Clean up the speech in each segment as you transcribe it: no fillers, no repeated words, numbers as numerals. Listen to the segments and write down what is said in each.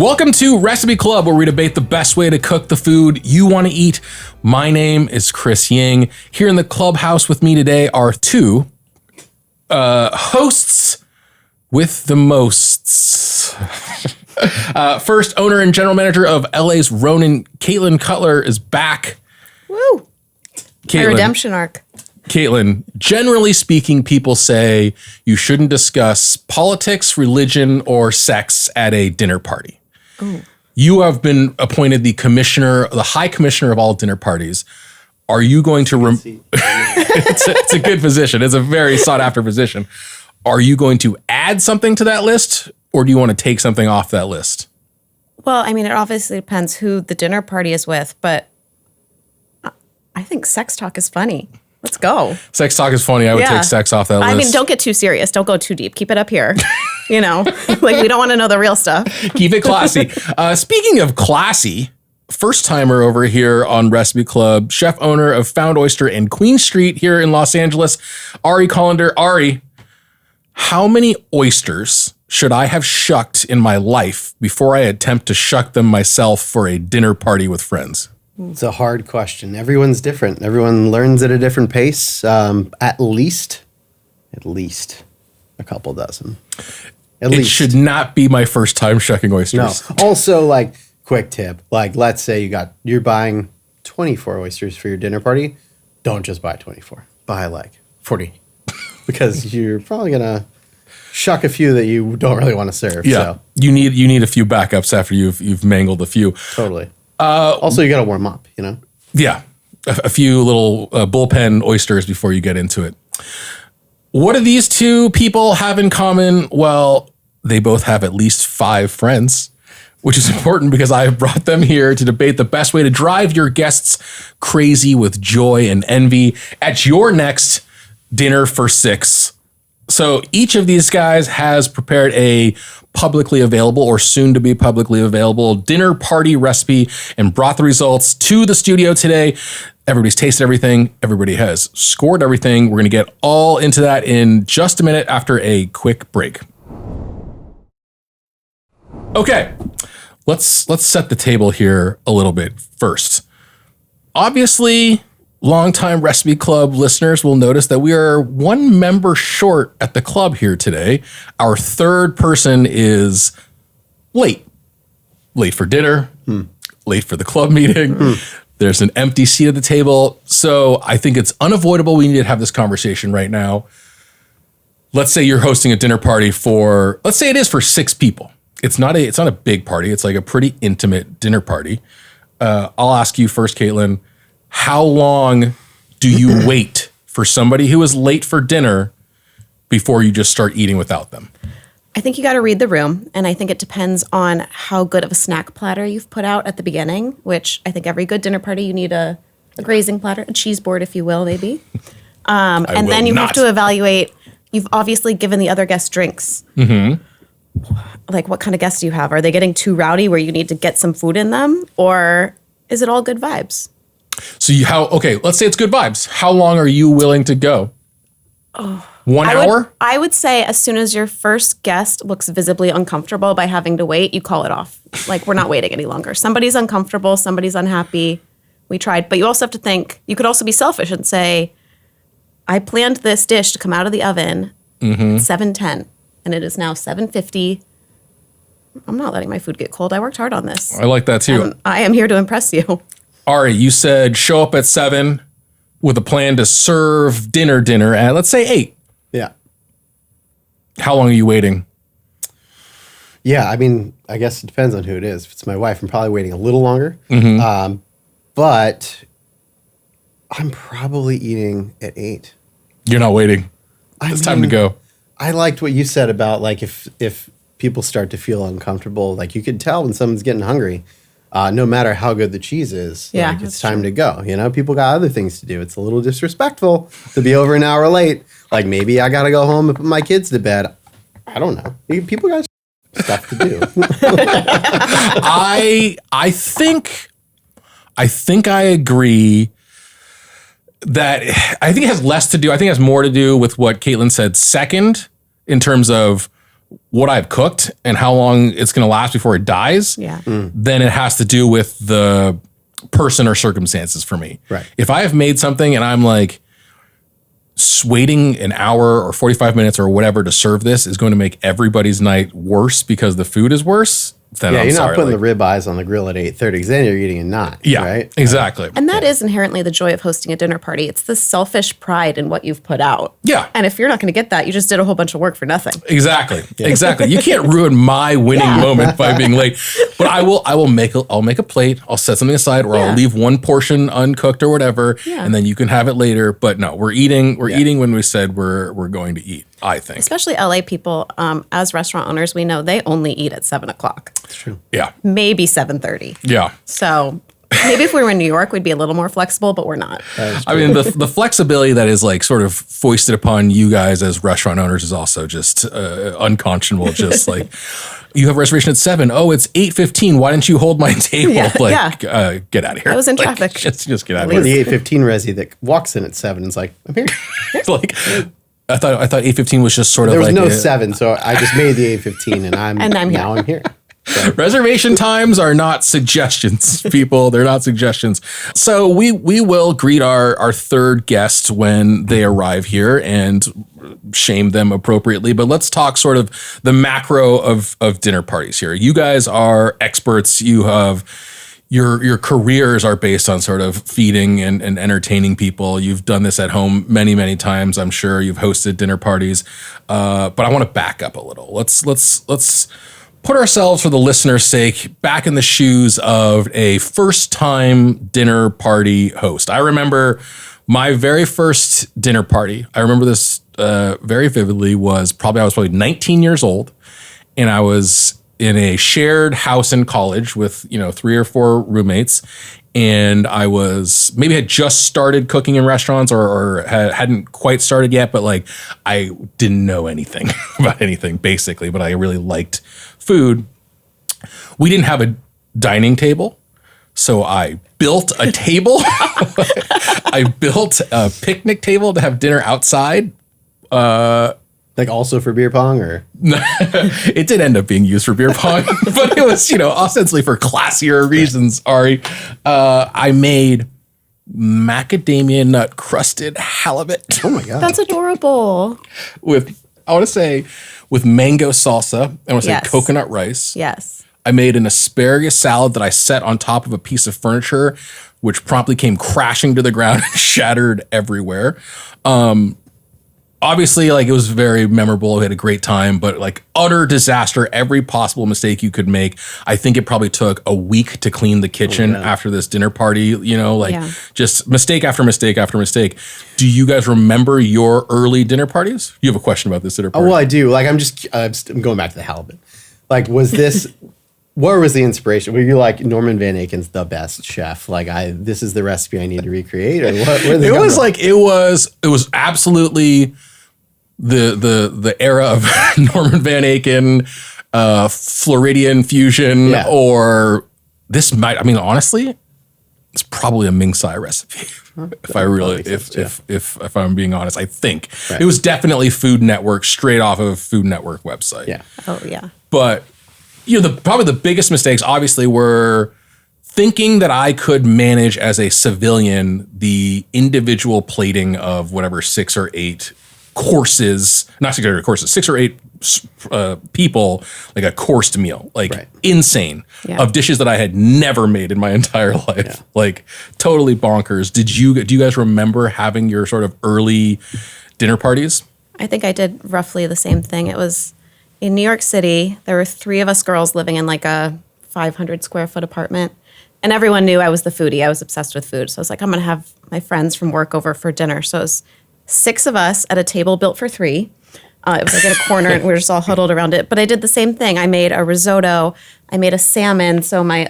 Welcome to Recipe Club, where we debate the best way to cook the food you want to eat. My name is Chris Ying. Here in the clubhouse with me today are two hosts with the mosts. First, owner and general manager of LA's Ronin, Cutler is back. Woo! My redemption arc. Caitlin, generally speaking, people say you shouldn't discuss politics, religion, or sex at a dinner party. Ooh. You have been appointed the high commissioner of all dinner parties. Are you going to... it's a good position. It's a very sought after position. Are you going to add something to that list, or do you want to take something off that list? Well, I mean, it obviously depends who the dinner party is with, but I think sex talk is funny. Let's go. Sex talk is funny. I would take sex off that list. I mean, don't get too serious. Don't go too deep. Keep it up here. You know, like we don't want to know the real stuff. Keep it classy. Speaking of classy, first timer over here on Recipe Club, chef owner of Found Oyster and Queen Street here in Los Angeles, Ari Kolender. Ari, how many oysters should I have shucked in my life before I attempt to shuck them myself for a dinner party with friends? It's a hard question. Everyone's different. Everyone learns at a different pace. At least a couple dozen. It should not be my first time shucking oysters. No. Also, like, quick tip. Like, let's say you're buying 24 oysters for your dinner party. Don't just buy 24. Buy like 40. Because you're probably gonna shuck a few that you don't really want to serve. Yeah. So. You need a few backups after you've mangled a few. Totally. Also, you got to warm up, you know? Yeah. A few little bullpen oysters before you get into it. What do these two people have in common? Well, they both have at least 5 friends, which is important because I have brought them here to debate the best way to drive your guests crazy with joy and envy at your next dinner for 6. So each of these guys has prepared a publicly available or soon to be publicly available dinner party recipe and brought the results to the studio today. Everybody's tasted everything. Everybody has scored everything. We're going to get all into that in just a minute after a quick break. Okay, let's set the table here a little bit first. Obviously, longtime Recipe Club listeners will notice that we are one member short at the club here today. Our third person is late. Late for dinner, late for the club meeting. There's an empty seat at the table. So I think it's unavoidable. We need to have this conversation right now. Let's say you're hosting a dinner party let's say it is for 6 people. It's not a big party. It's like a pretty intimate dinner party. I'll ask you first, Caitlin. How long do you wait for somebody who is late for dinner before you just start eating without them? I think you got to read the room, and I think it depends on how good of a snack platter you've put out at the beginning, which I think every good dinner party you need a grazing platter, a cheese board, if you will, maybe. And then you have to evaluate, you've obviously given the other guests drinks. Mm-hmm. Like, what kind of guests do you have? Are they getting too rowdy where you need to get some food in them, or is it all good vibes? So let's say it's good vibes. How long are you willing to go? 1 hour? I would say as soon as your first guest looks visibly uncomfortable by having to wait, you call it off. Like, we're not waiting any longer. Somebody's uncomfortable. Somebody's unhappy. We tried. But you also have to think, you could also be selfish and say, I planned this dish to come out of the oven at 7:10, and it is now 7:50. I'm not letting my food get cold. I worked hard on this. I like that too. And I am here to impress you. Ari, you said show up at 7 with a plan to serve dinner at, let's say, 8. Yeah. How long are you waiting? Yeah, I mean, I guess it depends on who it is. If it's my wife, I'm probably waiting a little longer. But I'm probably eating at 8. You're not waiting. It's time to go. I liked what you said about, like, if people start to feel uncomfortable, like, you could tell when someone's getting hungry. No matter how good the cheese is, like, it's time to go. You know, people got other things to do. It's a little disrespectful to be over an hour late. Like, maybe I got to go home and put my kids to bed. I don't know. People got stuff to do. I think I agree that I think it has less to do. I think it has more to do with what Caitlin said second in terms of what I've cooked and how long it's going to last before it dies, then it has to do with the person or circumstances for me. Right. If I have made something and I'm like, waiting an hour or 45 minutes or whatever to serve this is going to make everybody's night worse because the food is worse, then I'm you're sorry. Not putting the ribeyes on the grill at 8:30 because then you're eating a nut. Yeah, right? Exactly. And that is inherently the joy of hosting a dinner party. It's the selfish pride in what you've put out. Yeah. And if you're not going to get that, you just did a whole bunch of work for nothing. Exactly. Exactly. You can't ruin my winning moment by being late. But I'll make a plate. I'll set something aside, or I'll leave one portion uncooked or whatever, and then you can have it later. But no, we're eating when we said we're going to eat, I think. Especially LA people, as restaurant owners, we know they only eat at 7:00. That's true. Yeah. Maybe 7:30. Yeah. So maybe if we were in New York, we'd be a little more flexible, but we're not. I mean, the flexibility that is like sort of foisted upon you guys as restaurant owners is also just unconscionable. Just like, you have a reservation at 7. Oh, it's 8:15. Why didn't you hold my table? Get out of here. I was in like, traffic. Just get out of Or here. the 8:15 resi that walks in at 7 and is like, I'm here. Like, I thought 8:15 was just sort of There was like no 7, so I just made the 8:15 and I'm here. now I'm here. So. Reservation times are not suggestions, people. They're not suggestions. So we will greet our third guest when they arrive here and shame them appropriately. But let's talk sort of the macro of dinner parties here. You guys are experts. You have your careers are based on sort of feeding and entertaining people. You've done this at home many, many times. I'm sure you've hosted dinner parties. But I want to back up a little. Let's put ourselves, for the listener's sake, back in the shoes of a first-time dinner party host. I remember my very first dinner party. I remember this very vividly. I was probably 19 years old, and I was in a shared house in college with 3 or 4 roommates, and I was maybe had just started cooking in restaurants or hadn't quite started yet, but like I didn't know anything about anything basically, but I really liked food. We didn't have a dining table, so I built a table. I built a picnic table to have dinner outside. Like also for beer pong, or it did end up being used for beer pong, but it was, ostensibly for classier reasons, Ari. I made macadamia nut crusted halibut. oh my god, That's adorable. with mango salsa. I want to say coconut rice. Yes. I made an asparagus salad that I set on top of a piece of furniture, which promptly came crashing to the ground and shattered everywhere. Obviously, like, it was very memorable. We had a great time, but like utter disaster, every possible mistake you could make. I think it probably took a week to clean the kitchen after this dinner party, just mistake after mistake after mistake. Do you guys remember your early dinner parties? You have a question about this dinner party? Oh, well, I do. Like, I'm going back to the halibut. Like, was this, where was the inspiration? Were you like, Norman Van Aken's the best chef? Like, this is the recipe I need to recreate? Or what? It was like, it was absolutely the era of Norman Van Aken, Floridian fusion, or this might, honestly, it's probably a Ming Tsai recipe. If I'm being honest, I think it was definitely Food Network, straight off of Food Network website. Yeah. Oh yeah. But probably the biggest mistakes obviously were thinking that I could manage as a civilian the individual plating of whatever 6 or 8 courses, not 6 or 8 courses, 6 or 8 people, like a coursed meal, like insane, of dishes that I had never made in my entire life, like totally bonkers. Do you guys remember having your sort of early dinner parties? I think I did roughly the same thing. It was in New York City. There were 3 of us girls living in like a 500 square foot apartment. And everyone knew I was the foodie. I was obsessed with food. So I was like, I'm going to have my friends from work over for dinner. So it was 6 of us at a table built for 3. It was like in a corner and we were just all huddled around it. But I did the same thing. I made a risotto. I made a salmon. So my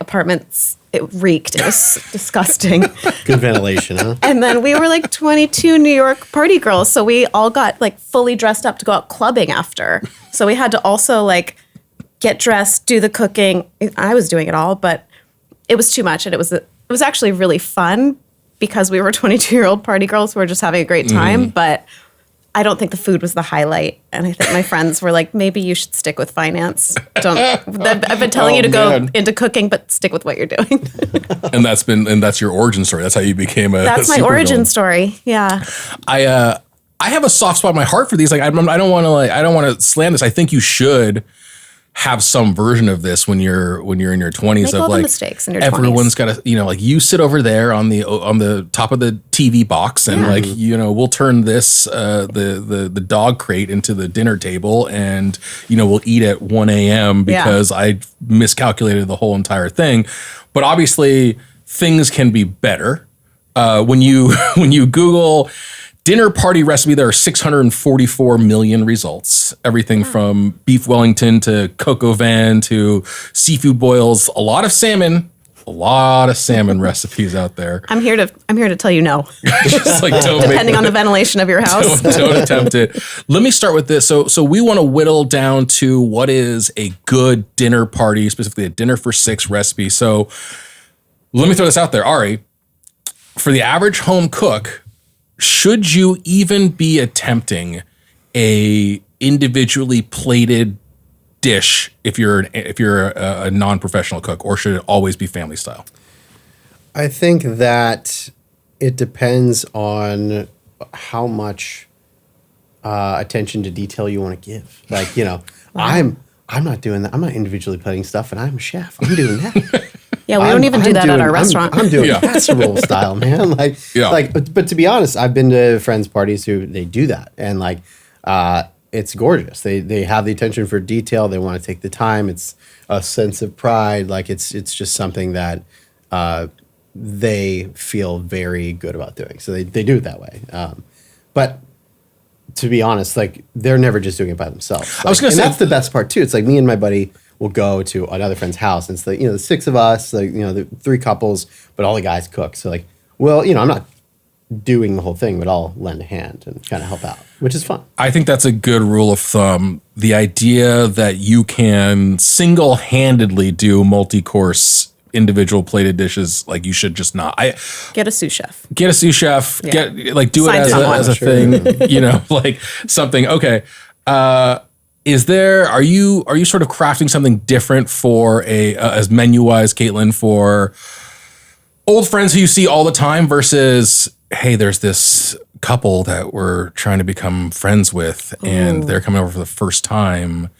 it reeked. It was disgusting. Good ventilation, huh? And then we were like 22 New York party girls. So we all got like fully dressed up to go out clubbing after. So we had to also like get dressed, do the cooking. I was doing it all, but it was too much. And it was actually really fun because we were 22-year-old party girls who were just having a great time. But I don't think the food was the highlight. And I think my friends were like, maybe you should stick with finance. I've been telling you to go into cooking, but stick with what you're doing. And that's your origin story. That's how you became a That's my origin story. Yeah. I have a soft spot in my heart for these. Like, I don't want to slam this. I think you should have some version of this when you're in your 20s. Make of all the like mistakes in your 20s. Everyone's got to, like you sit over there on the top of the TV box and like, we'll turn this the dog crate into the dinner table and we'll eat at 1 a.m. because I miscalculated the whole entire thing. But obviously things can be better. When you Google dinner party recipe, there are 644 million results. Everything from beef Wellington to coq au vin to seafood boils. A lot of salmon recipes out there. I'm here to tell you no. Just like depending on the ventilation of your house. Don't attempt it. Let me start with this. So we want to whittle down to what is a good dinner party, specifically a dinner for 6 recipe. So let me throw this out there, Ari. For the average home cook, should you even be attempting a individually plated dish if you're a non-professional cook, or should it always be family style? I think that it depends on how much attention to detail you want to give. Like, I'm not doing that. I'm not individually plating stuff, and I'm a chef. I'm doing that. Yeah, we don't even do that at our restaurant. I'm doing casserole style, man. But to be honest, I've been to friends' parties who they do that, and it's gorgeous. They have the attention for detail. They want to take the time. It's a sense of pride. Like it's just something that they feel very good about doing. So they do it that way. But to be honest, like they're never just doing it by themselves. Like, I was going to say that's the best part too. It's like me and my buddy will go to another friend's house, and it's the 6 of us, the 3 couples, but all the guys cook. So like, I'm not doing the whole thing, but I'll lend a hand and kind of help out, which is fun. I think that's a good rule of thumb. The idea that you can single-handedly do multi-course individual plated dishes, like you should just not. Get a sous chef. Get a sous chef. Yeah. Do it as a thing. Like something. Okay. Are you sort of crafting something different for as menu-wise, Caitlin, for old friends who you see all the time versus, hey, there's this couple that we're trying to become friends with and they're coming over for the first time,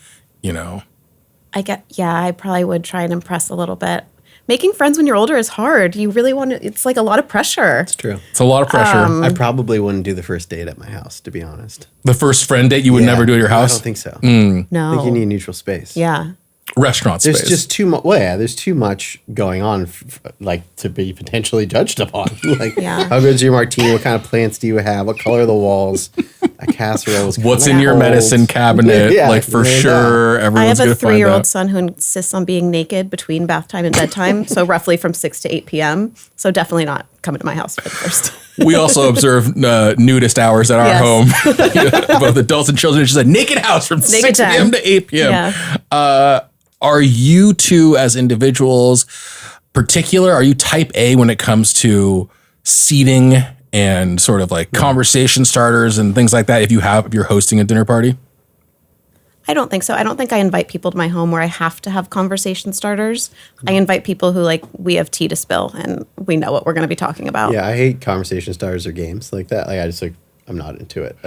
I probably would try and impress a little bit. Making friends when you're older is hard. You really want to, it's like a lot of pressure. It's true. It's a lot of pressure. I probably wouldn't do the first date at my house, to be honest. The first friend date you would never do at your house? I don't think so. No. I think you need neutral space. Yeah. Restaurant space. There's just too much. Well, yeah, there's too much going on, to be potentially judged upon. How good's your martini? What kind of plants do you have? What color are the walls? A casserole. What's in your medicine cabinet? For sure, everyone's I going have to a find 3-year-old out. son who insists on being naked between bath time and bedtime, so roughly from 6 to 8 p.m. So definitely not coming to my house for the first. We also observe nudist hours at our home, both adults and children. It's just a naked house from 6 p.m. to 8 p.m. Yeah. Are you two as individuals particular? Are you type A when it comes to seating and sort of like conversation starters and things like that if you're hosting a dinner party? I don't think so. I don't think I invite people to my home where I have to have conversation starters. I invite people who we have tea to spill and we know what we're going to be talking about. Yeah, I hate conversation starters or games like that. I'm not into it.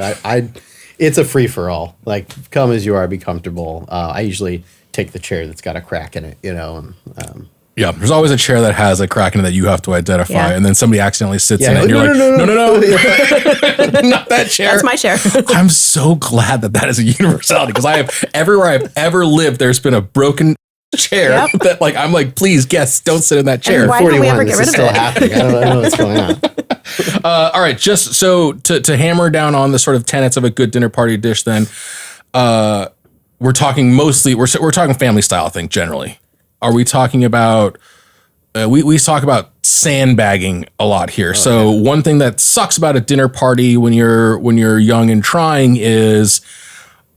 It's a free for all. Like, come as you are, be comfortable. I usually take the chair that's got a crack in it, Yeah, there's always a chair that has a crack in it that you have to identify, and then somebody accidentally sits in it, and no, you're no, not that chair. That's my chair. I'm so glad that is a universality because everywhere I've ever lived, there's been a broken chair that I'm like, please, guests, don't sit in that chair. And why don't we ever get rid of it? Happening. I don't know what's going on. All right, just so to hammer down on the sort of tenets of a good dinner party dish, then we're talking mostly we're talking family style, I think, generally. Are we talking about we talk about sandbagging a lot here. So one thing that sucks about a dinner party when you're young and trying is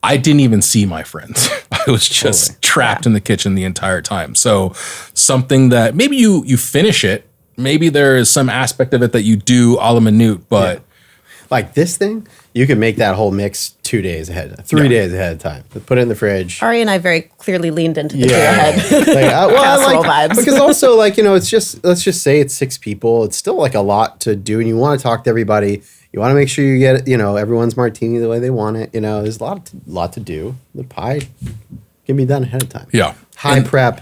I didn't even see my friends. I was just trapped in the kitchen the entire time. So something that maybe you finish it. Maybe there is some aspect of it that you do a la minute, but Like this thing, you can make that whole mix 2 days ahead, 3 days ahead of time. Put it in the fridge. Ari and I very clearly leaned into the ahead. Casserole vibes. Because also, like, it's just, let's just say it's 6 people. It's still like a lot to do, and you want to talk to everybody. You want to make sure you get, everyone's martini the way they want it. There's a lot to do. The pie can be done ahead of time. Yeah. High prep,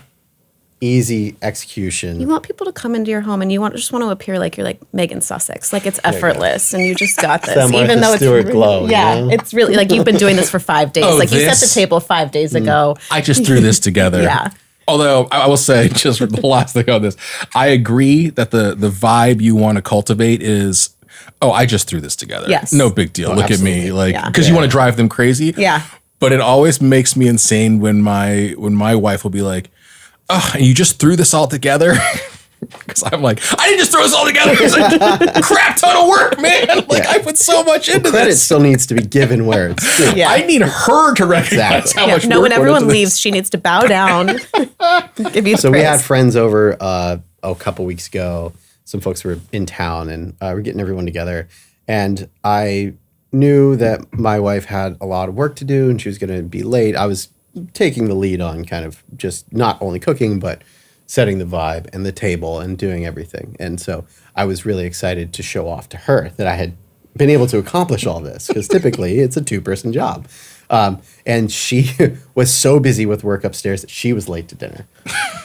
easy execution. You want people to come into your home and just want to appear like you're like Megan Sussex, like it's effortless and you just got this. Even though it's Stewart glow. It's really like you've been doing this for 5 days. You set the table 5 days ago. I just threw this together. Yeah. Although I will say, just for the last thing on this, I agree that the vibe you want to cultivate is, I just threw this together. Yes. No big deal. Look absolutely. at me, because you want to drive them crazy. Yeah. But it always makes me insane when my wife will be like, "Oh, and you just threw this all together." Because I'm like, I didn't just throw this all together. It's a crap ton of work, man. I put so much into Credit this. still needs to be given where it's due. Yeah. I need her to recognize how much work. No, when went everyone into this. leaves, she needs to bow down. Give you So praise. we had friends over a couple weeks ago. Some folks were in town, and we're getting everyone together. And I knew that my wife had a lot of work to do, and she was going to be late. I was taking the lead on kind of just not only cooking, but setting the vibe and the table and doing everything. And so I was really excited to show off to her that I had been able to accomplish all this, because typically it's a 2-person job. And she was so busy with work upstairs that she was late to dinner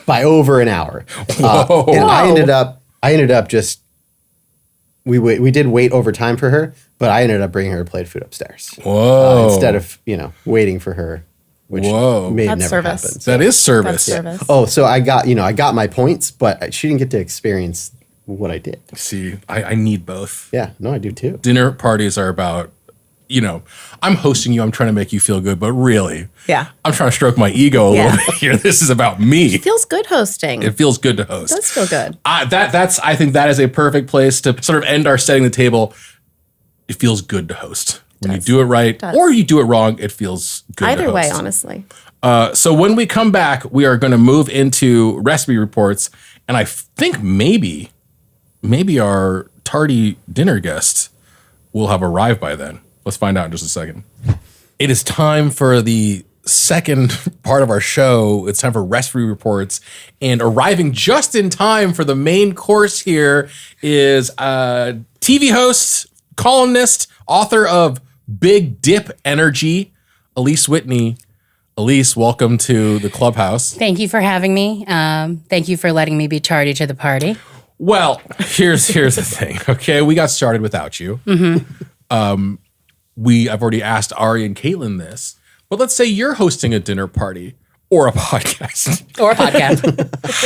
by over an hour. And I ended up just, we did wait over time for her, but I ended up bringing her a plate of food upstairs. Whoa. Instead of, waiting for her, which may That's never service. happen. That is service. That's service. Oh, so I got my points, but she didn't get to experience what I did. See, I need both. Yeah, no, I do too. Dinner parties are about, I'm hosting you. I'm trying to make you feel good, but really, I'm trying to stroke my ego a little bit here. This is about me. It feels good hosting. It feels good to host. It does feel good. I think that is a perfect place to sort of end our setting the table. It feels good to host. When you do it right or you do it wrong, it feels good to host. Either way, honestly. So when we come back, we are going to move into recipe reports. And I think maybe our tardy dinner guest will have arrived by then. Let's find out in just a second. It is time for the second part of our show. It's time for recipe reports. And arriving just in time for the main course here is TV host, columnist, author of Big Dip Energy, Alyse Whitney. Alyse, welcome to the clubhouse. Thank you for having me. Thank you for letting me be tardy to the party. Well, here's the thing. Okay, we got started without you. Mm-hmm. I've already asked Ari and Caitlin this, but let's say you're hosting a dinner party or a podcast.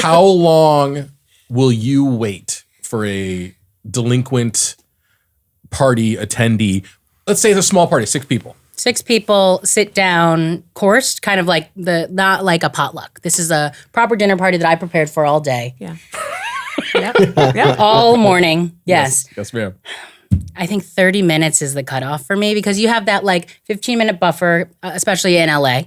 How long will you wait for a delinquent party attendee? Let's say it's a small party, 6 people. 6 people sit down, coursed, kind of like not like a potluck. This is a proper dinner party that I prepared for all day. Yeah. Yep. All morning. Yes. Yes, ma'am. I think 30 minutes is the cutoff for me because you have that like 15-minute buffer, especially in LA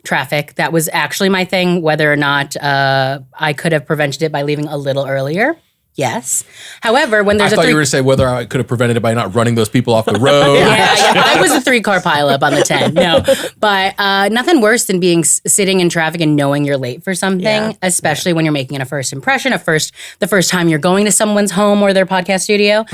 traffic. That was actually my thing, whether or not I could have prevented it by leaving a little earlier. Yes. However, when there's I thought you were going to say whether I could have prevented it by not running those people off the road. Yeah. I was a 3-car pileup on the 10. No, but nothing worse than sitting in traffic and knowing you're late for something, especially when you're making a first impression, the first time you're going to someone's home or their podcast studio.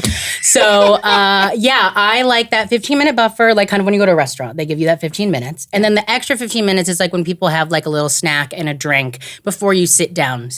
So I like that 15-minute buffer, like kind of when you go to a restaurant, they give you that 15 minutes. And then the extra 15 minutes is like when people have like a little snack and a drink before you sit down.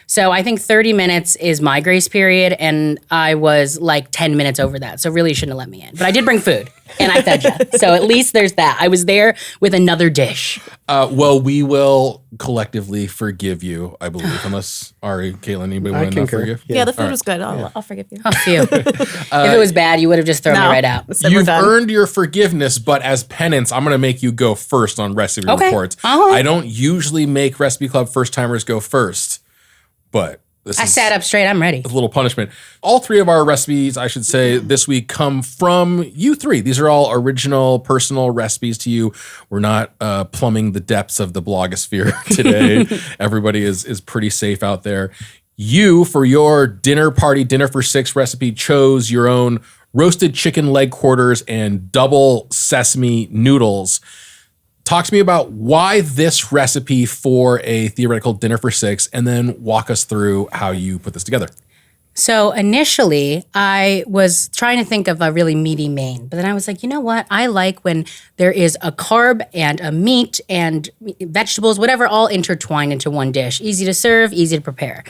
So I think 30 minutes is my grace period, and I was like 10 minutes over that. So really you shouldn't have let me in. But I did bring food, and I fed you. So at least there's that. I was there with another dish. Well, we will collectively forgive you, I believe, unless Ari, Caitlin, anybody want to not forgive? Yeah, the food was good. I'll forgive you. Oh, phew. If it was bad, you would have just thrown me right out. So we're You've done. earned your forgiveness, but as penance, I'm going to make you go first on recipe reports. Uh-huh. I don't usually make Recipe Club first timers go first, but this I is sat up straight. I'm ready. a little punishment. All 3 of our recipes, I should say, this week come from you 3. These are all original, personal recipes to you. We're not plumbing the depths of the blogosphere today. Everybody is pretty safe out there. You, for your dinner party, dinner for 6 recipe, chose your own roasted chicken leg quarters and double sesame noodles. Talk to me about why this recipe for a theoretical dinner for six, and then walk us through how you put this together. So initially, I was trying to think of a really meaty main, but then I was like, you know what? I like when there is a carb and a meat and vegetables, whatever, all intertwined into one dish. Easy to serve, easy to prepare.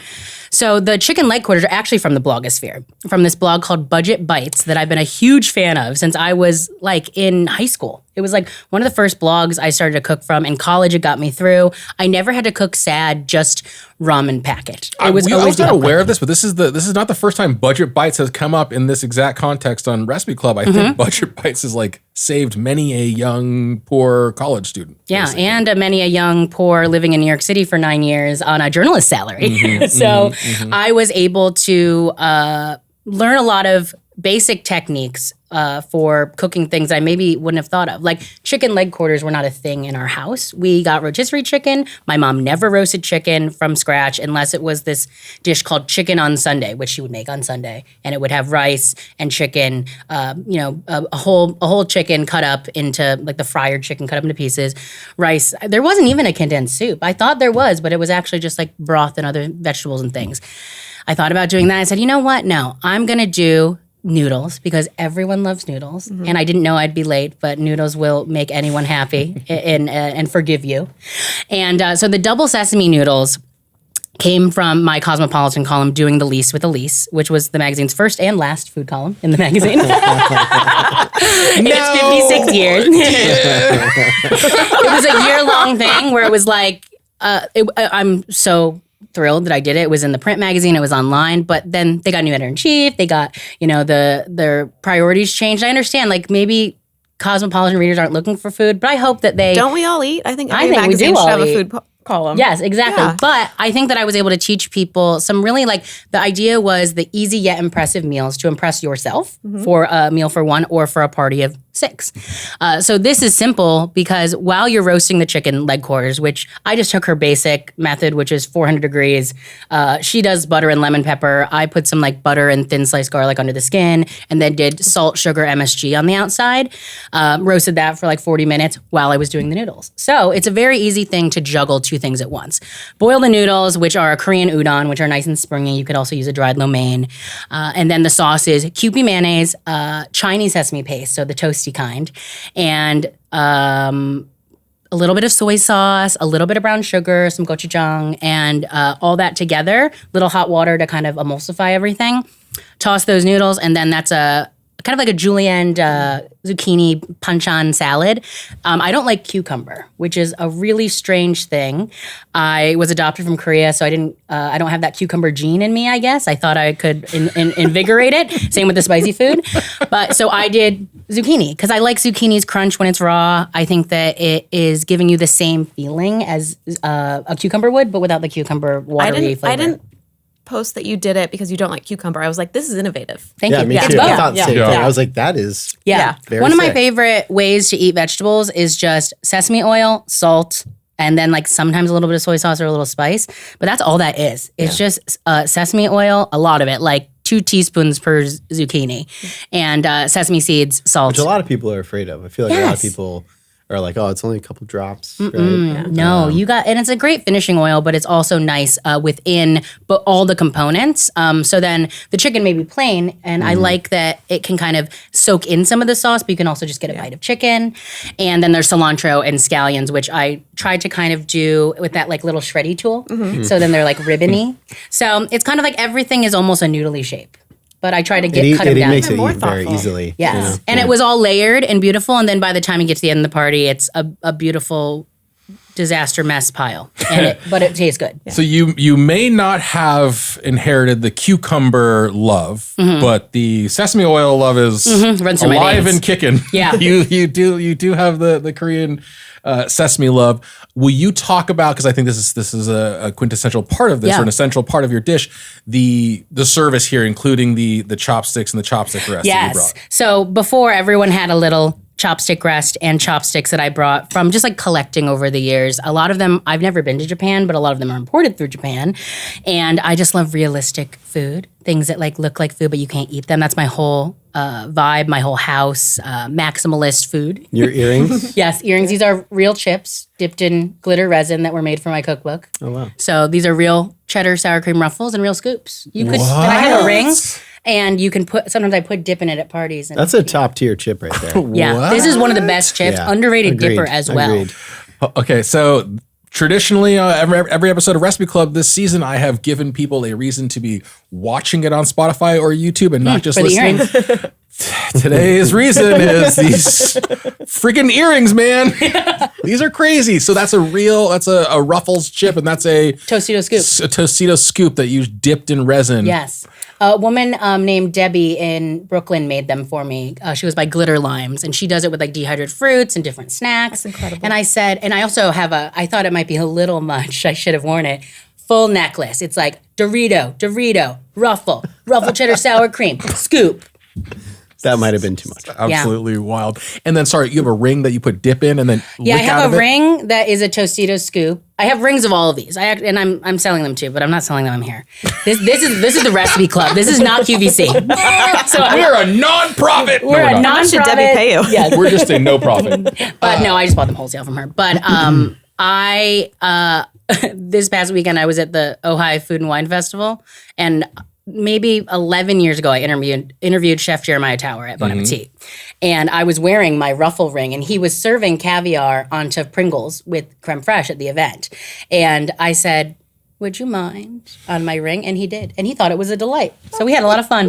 So the chicken leg quarters are actually from the blogosphere, from this blog called Budget Bites that I've been a huge fan of since I was like in high school. It was like one of the first blogs I started to cook from. In college, it got me through. I never had to cook sad, just ramen packet. I was not aware of this, but this is not the first time Budget Bites has come up in this exact context on Recipe Club. I think Budget Bites has like saved many a young, poor college student. Yeah, basically. and many a young, poor living in New York City for 9 years on a journalist salary. I was able to learn a lot of basic techniques for cooking things I maybe wouldn't have thought of. Like chicken leg quarters were not a thing in our house. We got rotisserie chicken. My mom never roasted chicken from scratch unless it was this dish called chicken on Sunday, which she would make on Sunday. And it would have rice and chicken, a whole chicken cut up into, like the fryer chicken cut up into pieces, rice. There wasn't even a condensed soup. I thought there was, but it was actually just like broth and other vegetables and things. I thought about doing that. I said, you know what? No, I'm going to do noodles because everyone loves noodles. And I didn't know I'd be late, but noodles will make anyone happy and forgive you. And so the double sesame noodles came from my Cosmopolitan column, Doing the Least with Alyse, which was the magazine's first and last food column in the magazine. It's 56 years. It was a year-long thing where it was like, I'm so thrilled that I did it. It was in the print magazine, it was online, but then they got a new editor-in-chief, they got, their priorities changed. I understand, like maybe Cosmopolitan readers aren't looking for food, but I hope that they... Don't we all eat? I think every we magazine do should have all a eat. food column. Yes, exactly. Yeah. But I think that I was able to teach people some really the idea was the easy yet impressive meals to impress yourself for a meal for one or for a party of 6. So this is simple because while you're roasting the chicken leg quarters, which I just took her basic method, which is 400 degrees. She does butter and lemon pepper. I put some butter and thin sliced garlic under the skin and then did salt, sugar, MSG on the outside. Roasted that for 40 minutes while I was doing the noodles. So it's a very easy thing to juggle 2 things at once. Boil the noodles, which are a Korean udon, which are nice and springy. You could also use a dried lo mein. And then the sauce is Kewpie mayonnaise, Chinese sesame paste, so the toasty kind, and a little bit of soy sauce, a little bit of brown sugar, some gochujang, and all that together, little hot water to kind of emulsify everything. Toss those noodles, and then that's a kind of like a julienne zucchini panchan salad. I don't like cucumber, which is a really strange thing. I was adopted from Korea, so I don't have that cucumber gene in me, I guess. I thought I could invigorate it. Same with the spicy food. But so I did zucchini because I like zucchini's crunch when it's raw. I think that it is giving you the same feeling as a cucumber would, but without the cucumber watery flavor. I didn't post that you did it because you don't like cucumber. I was like, this is innovative. Thank you. Me It's too. both. I thought the same thing. I was like, that is very One of my sick. favorite ways to eat vegetables is just sesame oil, salt, and then sometimes a little bit of soy sauce or a little spice. But that's all that is. It's just sesame oil, a lot of it, 2 teaspoons per zucchini, and sesame seeds, salt. Which a lot of people are afraid of. I feel like a lot of people are like, oh, it's only a couple drops, right? No, and it's a great finishing oil, but it's also nice within but all the components. So then the chicken may be plain, and I like that it can kind of soak in some of the sauce, but you can also just get a bite of chicken. And then there's cilantro and scallions, which I tried to kind of do with that little shreddy tool. So then they're ribbony. So it's kind of everything is almost a noodly shape. But I try to cut them down. Makes it More eat very thoughtful. easily. Yes. And it was all layered and beautiful. And then by the time you get to the end of the party, it's a beautiful disaster mess pile. But it tastes good. So you may not have inherited the cucumber love, but the sesame oil love is Runs through my alive veins. and kicking. Yeah. you do have the Korean sesame love. Will you talk about, because I think this is a quintessential part of this, or an essential part of your dish, the service here, including the chopsticks and the chopstick rest that you brought. So before, everyone had a little chopstick rest and chopsticks that I brought from just collecting over the years. A lot of them, I've never been to Japan, but a lot of them are imported through Japan. And I just love realistic food, things that look like food, but you can't eat them. That's my whole vibe, my whole house, maximalist food. Your earrings? Yes, earrings. These are real chips dipped in glitter resin that were made for my cookbook. Oh, wow. So these are real cheddar sour cream ruffles and real scoops. You could, and I have a ring, and you can sometimes I put dip in it at parties. And That's a top tier chip right there. yeah, this is one of the best chips. Yeah. Underrated Agreed. dipper as well. Agreed. Okay, so traditionally, every episode of Recipe Club this season, I have given people a reason to be watching it on Spotify or YouTube and not just for the listening. earrings. Today's reason is these freaking earrings, man. These are crazy. So that's a Ruffles chip, and that's a Tostito scoop. a Tostito scoop that you dipped in resin. Yes. A woman named Debbie in Brooklyn made them for me. She goes by Glitter Limes, and she does it with like dehydrated fruits and different snacks. That's incredible. And I said, and I also have I thought it might be a little much. I should have worn it. Full necklace. It's like Dorito, Ruffle cheddar sour cream, scoop. That might have been too much. Absolutely wild. And then, sorry, you have a ring that you put dip in and then Yeah, I lick out have of a it? ring that is a Tostito scoop. I have rings of all of these. And I'm selling them too, but I'm not selling them here. This is the Recipe Club. This is not QVC. So We're a non-profit. we're a not. How much did Debbie non-profit. pay you? Yes. We're just a no profit. But no, I just bought them wholesale from her. But I this past weekend I was at the Ojai Food and Wine Festival, and maybe 11 years ago I interviewed Chef Jeremiah Tower at Bon Appetit, and I was wearing my ruffle ring, and he was serving caviar onto Pringles with creme fraiche at the event, and I said, would you mind on my ring? And he did. And he thought it was a delight. So we had a lot of fun.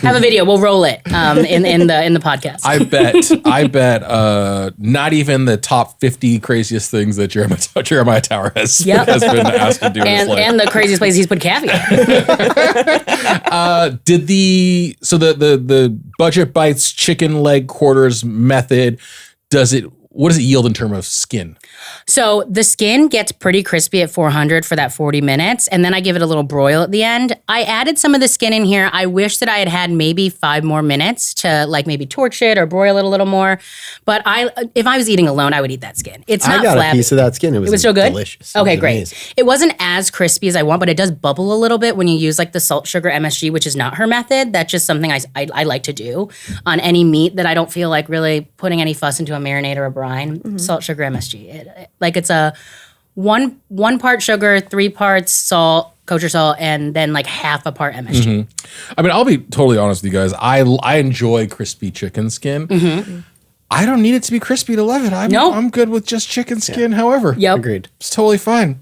Have a video. We'll roll it in the podcast. I bet not even the top 50 craziest things that Jeremiah Tower has been asked to do in his life. And the craziest place he's put caviar. Did the Budget Bites chicken leg quarters method, what does it yield in terms of skin? So the skin gets pretty crispy at 400 for that 40 minutes, and then I give it a little broil at the end. I added some of the skin in here. I wish that I had maybe 5 more minutes to like maybe torch it or broil it a little more. But if I was eating alone, I would eat that skin. It's not I got flabby. a piece of that skin. It was so good? delicious. Okay, It was great. amazing. It wasn't as crispy as I want, but it does bubble a little bit when you use like the salt, sugar, MSG, which is not her method. That's just something I like to do on any meat that I don't feel like really putting any fuss into a marinade or a brine. Salt, sugar, MSG. It's a one part sugar, 3 parts salt, kosher salt, and then like half a part MSG. I mean, I'll be totally honest with you guys. I enjoy crispy chicken skin. I don't need it to be crispy to love it. I'm good with just chicken skin, however. Yep. Agreed. It's totally fine.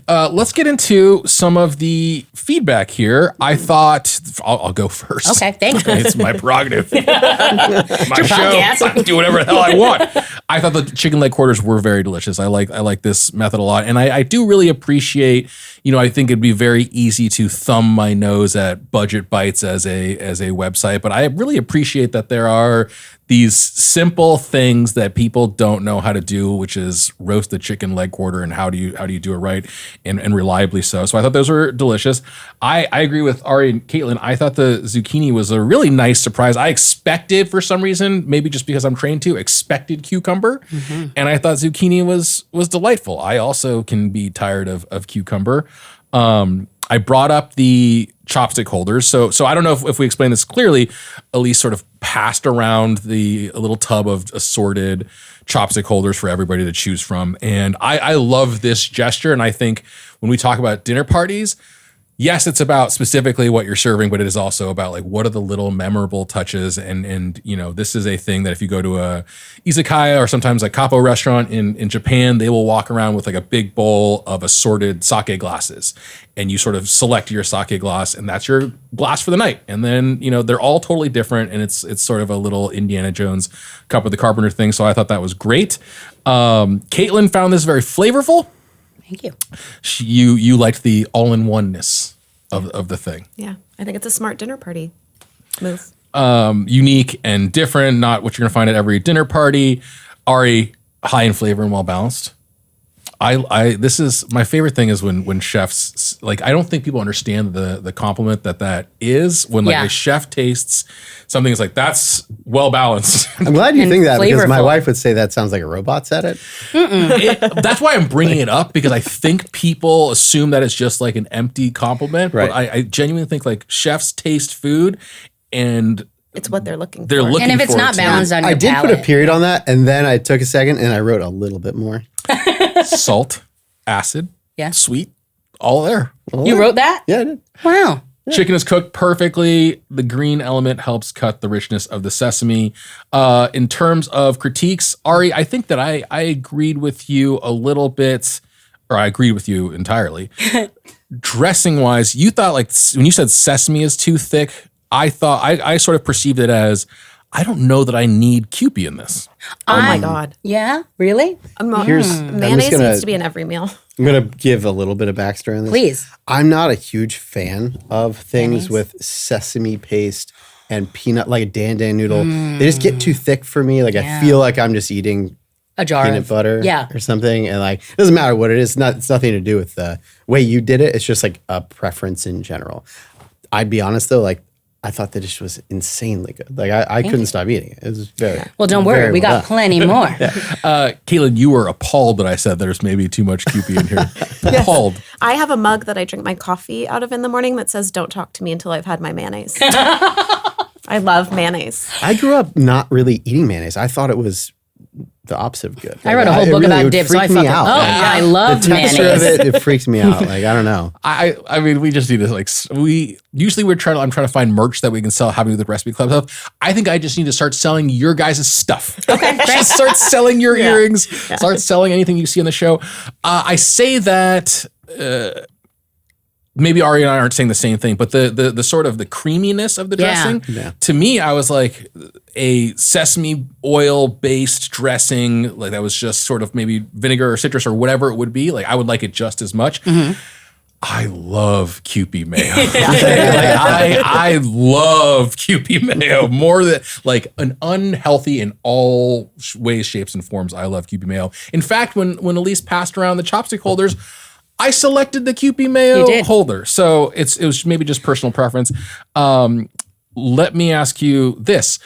Let's get into some of the feedback here. I thought I'll go first. Okay, thanks. It's my prerogative. My show. podcast. I can do whatever the hell I want. I thought the chicken leg quarters were very delicious. I like this method a lot, and I do really appreciate. I think it'd be very easy to thumb my nose at Budget Bites as a website, but I really appreciate that there are these simple things that people don't know how to do, which is roast the chicken leg quarter and how do you do it right and reliably so. So I thought those were delicious. I agree with Ari and Caitlin. I thought the zucchini was a really nice surprise. I expected, for some reason, maybe just because I'm trained to, expected cucumber, and I thought zucchini was delightful. I also can be tired of cucumber. I brought up the chopstick holders. So I don't know if we explain this clearly. Alyse sort of passed around a little tub of assorted chopstick holders for everybody to choose from. And I love this gesture. And I think when we talk about dinner parties, yes, it's about specifically what you're serving, but it is also about like what are the little memorable touches. And this is a thing that if you go to a izakaya or sometimes a kapo restaurant in Japan, they will walk around with like a big bowl of assorted sake glasses, and you sort of select your sake glass, and that's your glass for the night. And then they're all totally different, and it's sort of a little Indiana Jones Cup of the Carpenter thing. So I thought that was great. Caitlin found this very flavorful. Thank you. You liked the all-in-oneness of the thing. Yeah, I think it's a smart dinner party move. Unique and different, not what you're going to find at every dinner party. Ari, high in flavor and well balanced. This is my favorite thing is when chefs, like, I don't think people understand the compliment that is when like a chef tastes something. It's like, that's well balanced. I'm glad you think that because my flavorful. wife would say that sounds like a robot said it. That's why I'm bringing it up, because I think people assume that it's just like an empty compliment. Right. But I genuinely think like chefs taste food and It's what they're looking They're for. looking And if it's for it not to- balanced on your I did palate. put a period on that, and then I took a second and I wrote a little bit more. Salt, acid, Yeah. sweet, all there. You wrote that? Yeah, I did. Wow. Chicken is cooked perfectly. The green element helps cut the richness of the sesame. In terms of critiques, Ari, I think that I agreed with you a little bit, or I agreed with you entirely. Dressing wise, you thought like when you said sesame is too thick, I thought I sort of perceived it as I don't know that I need Kewpie in this. Oh my God. Yeah? Really? Here's I'm Mayonnaise just gonna- needs to be in every meal. I'm gonna give a little bit of backstory on this. Please. I'm not a huge fan of things Mayonnaise? with sesame paste and peanut, like a Dan noodle. They just get too thick for me. Like I feel like I'm just eating A jar peanut of butter Yeah. or something, and like it doesn't matter what it is. It's nothing to do with the way you did it. It's just like a preference in general. I'd be honest though, like I thought the dish was insanely good. Like I couldn't stop eating it. It was very Well, don't worry. very We well got done. plenty more. Caitlin, you were appalled that I said there's maybe too much Kewpie in here. Appalled. I have a mug that I drink my coffee out of in the morning that says, "Don't talk to me until I've had my mayonnaise." I love mayonnaise. I grew up not really eating mayonnaise. I thought it was the opposite of good. I wrote a Like, whole it book really about would dips, so I freak me fucking out. Like, I love the texture mayonnaise. of it freaks me out. Like I don't know. I mean, we just need to like I'm trying to find merch that we can sell having with the recipe club stuff. I think I just need to start selling your guys' stuff. Okay, great. Just start selling your earrings. Start selling anything you see on the show. I say that maybe Ari and I aren't saying the same thing, but the sort of the creaminess of the dressing, to me, I was like a sesame oil based dressing, like that was just sort of maybe vinegar or citrus or whatever it would be. Like I would like it just as much. I love Kewpie mayo. I love Kewpie mayo more than like an unhealthy in all ways, shapes, and forms. I love Kewpie mayo. In fact, when Alyse passed around the chopstick holders, I selected the Kewpie mayo holder. So it was maybe just personal preference. Let me ask you this.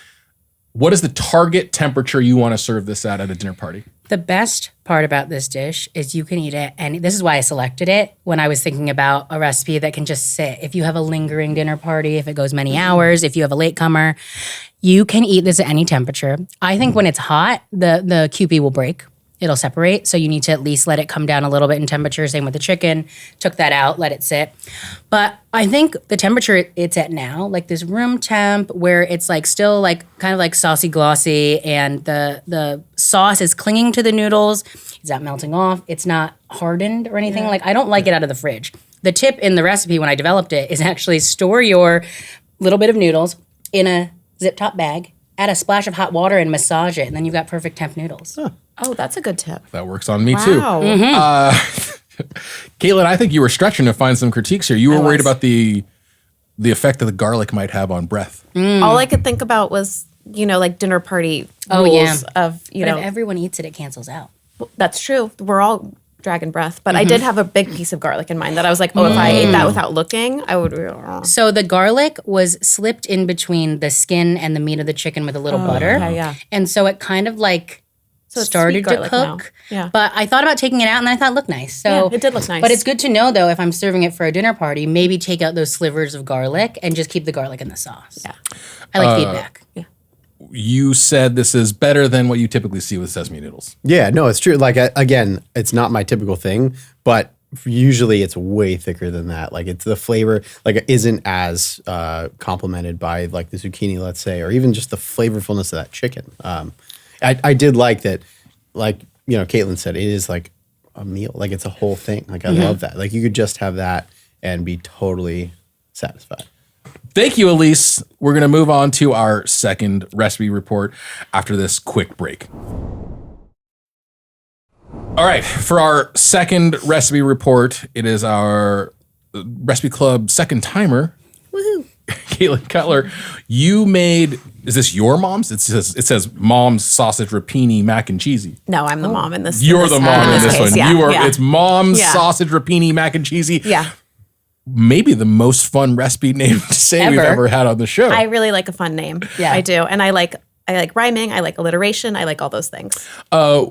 What is the target temperature you want to serve this at a dinner party? The best part about this dish is you can eat it, and this is why I selected it when I was thinking about a recipe that can just sit. If you have a lingering dinner party, if it goes many hours, if you have a latecomer, you can eat this at any temperature. I think when it's hot, the Kewpie will break. It'll separate, so you need to at least let it come down a little bit in temperature. Same with the chicken. Took that out, let it sit. But I think the temperature it's at now, like this room temp, where it's like still like kind of like saucy glossy, and the sauce is clinging to the noodles. It's not melting off. It's not hardened or anything. Like I don't like it out of the fridge. The tip in the recipe when I developed it is actually store your little bit of noodles in a zip top bag, add a splash of hot water and massage it, and then you've got perfect temp noodles. Oh, that's a good tip. That works on me too. Wow. Caitlin, I think you were stretching to find some critiques here. You were worried was. about the effect that the garlic might have on breath. All I could think about was, like dinner party Oh, rules yeah. of, But if everyone eats it, it cancels out. that's true. We're all dragon breath. But I did have a big piece of garlic in mind that I was like, oh, if I ate that without looking, I would. So the garlic was slipped in between the skin and the meat of the chicken with a little butter. okay, yeah. And so it kind of like So it's started sweet to garlic now. cook. Yeah. But I thought about taking it out, and then I thought it looked nice. So Yeah, it did look nice. But it's good to know though, if I'm serving it for a dinner party, maybe take out those slivers of garlic and just keep the garlic in the sauce. Yeah. I like feedback. Yeah. You said this is better than what you typically see with sesame noodles. Yeah, no, it's true. Like again, it's not my typical thing, but usually it's way thicker than that. Like it's the flavor like isn't as complemented by like the zucchini, let's say, or even just the flavorfulness of that chicken. I did like that. Like Caitlin said, it is like a meal. Like it's a whole thing. Like I love that. Like you could just have that and be totally satisfied. Thank you, Alyse. We're going to move on to our second recipe report after this quick break. All right, for our second recipe report, it is our Recipe Club second timer. Woohoo. Caitlin Cutler, you made, is this your mom's? It says mom's sausage rapini mac and cheesy. No, I'm the mom in this. You're the mom in this case, one. yeah, It's mom's Yeah. sausage rapini mac and cheesy. Yeah. Maybe the most fun recipe name to say we've Ever. ever had on the show. I really like a fun name. Yeah. I do. And I like I like rhyming. I like alliteration. I like all those things.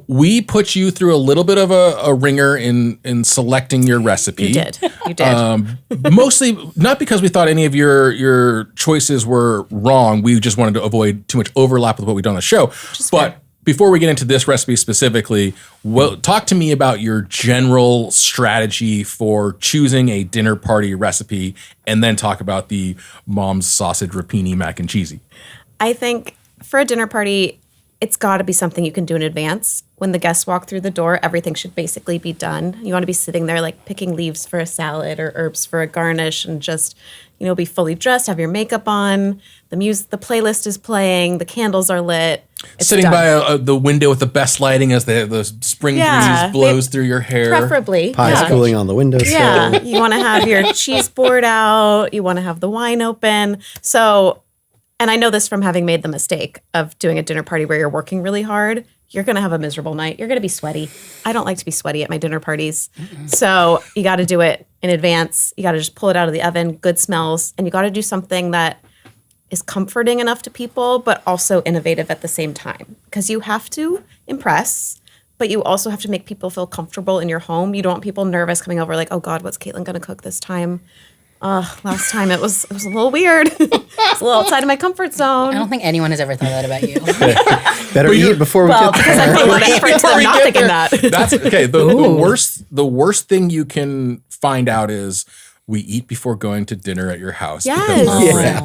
We put you through a little bit of a ringer in selecting your recipe. You did. Mostly not because we thought any of your choices were wrong. We just wanted to avoid too much overlap with what we've done on the show. But before we get into this recipe specifically, talk to me about your general strategy for choosing a dinner party recipe, and then talk about the mom's sausage rapini mac and cheesy. I think for a dinner party, it's got to be something you can do in advance. When the guests walk through the door, everything should basically be done. You want to be sitting there like picking leaves for a salad or herbs for a garnish, and just, be fully dressed, have your makeup on, the playlist is playing, the candles are lit. Sitting done. By the window with the best lighting as the spring breeze blows through your hair. Preferably. Pie's cooling on the windowsill. Yeah, you want to have your cheese board out. You want to have the wine open. So, and I know this from having made the mistake of doing a dinner party where you're working really hard. You're going to have a miserable night. You're going to be sweaty. I don't like to be sweaty at my dinner parties. So you got to do it in advance. You got to just pull it out of the oven, good smells, and you got to do something that is comforting enough to people, but also innovative at the same time. Because you have to impress, but you also have to make people feel comfortable in your home. You don't want people nervous coming over like, oh God, what's Caitlin going to cook this time? Last time it was a little weird. It's a little outside of my comfort zone. I don't think anyone has ever thought that about you. Better eat before we get because I put a lot of effort into them not thinking that. That's okay. The worst thing you can find out is we eat before going to dinner at your house. Yes,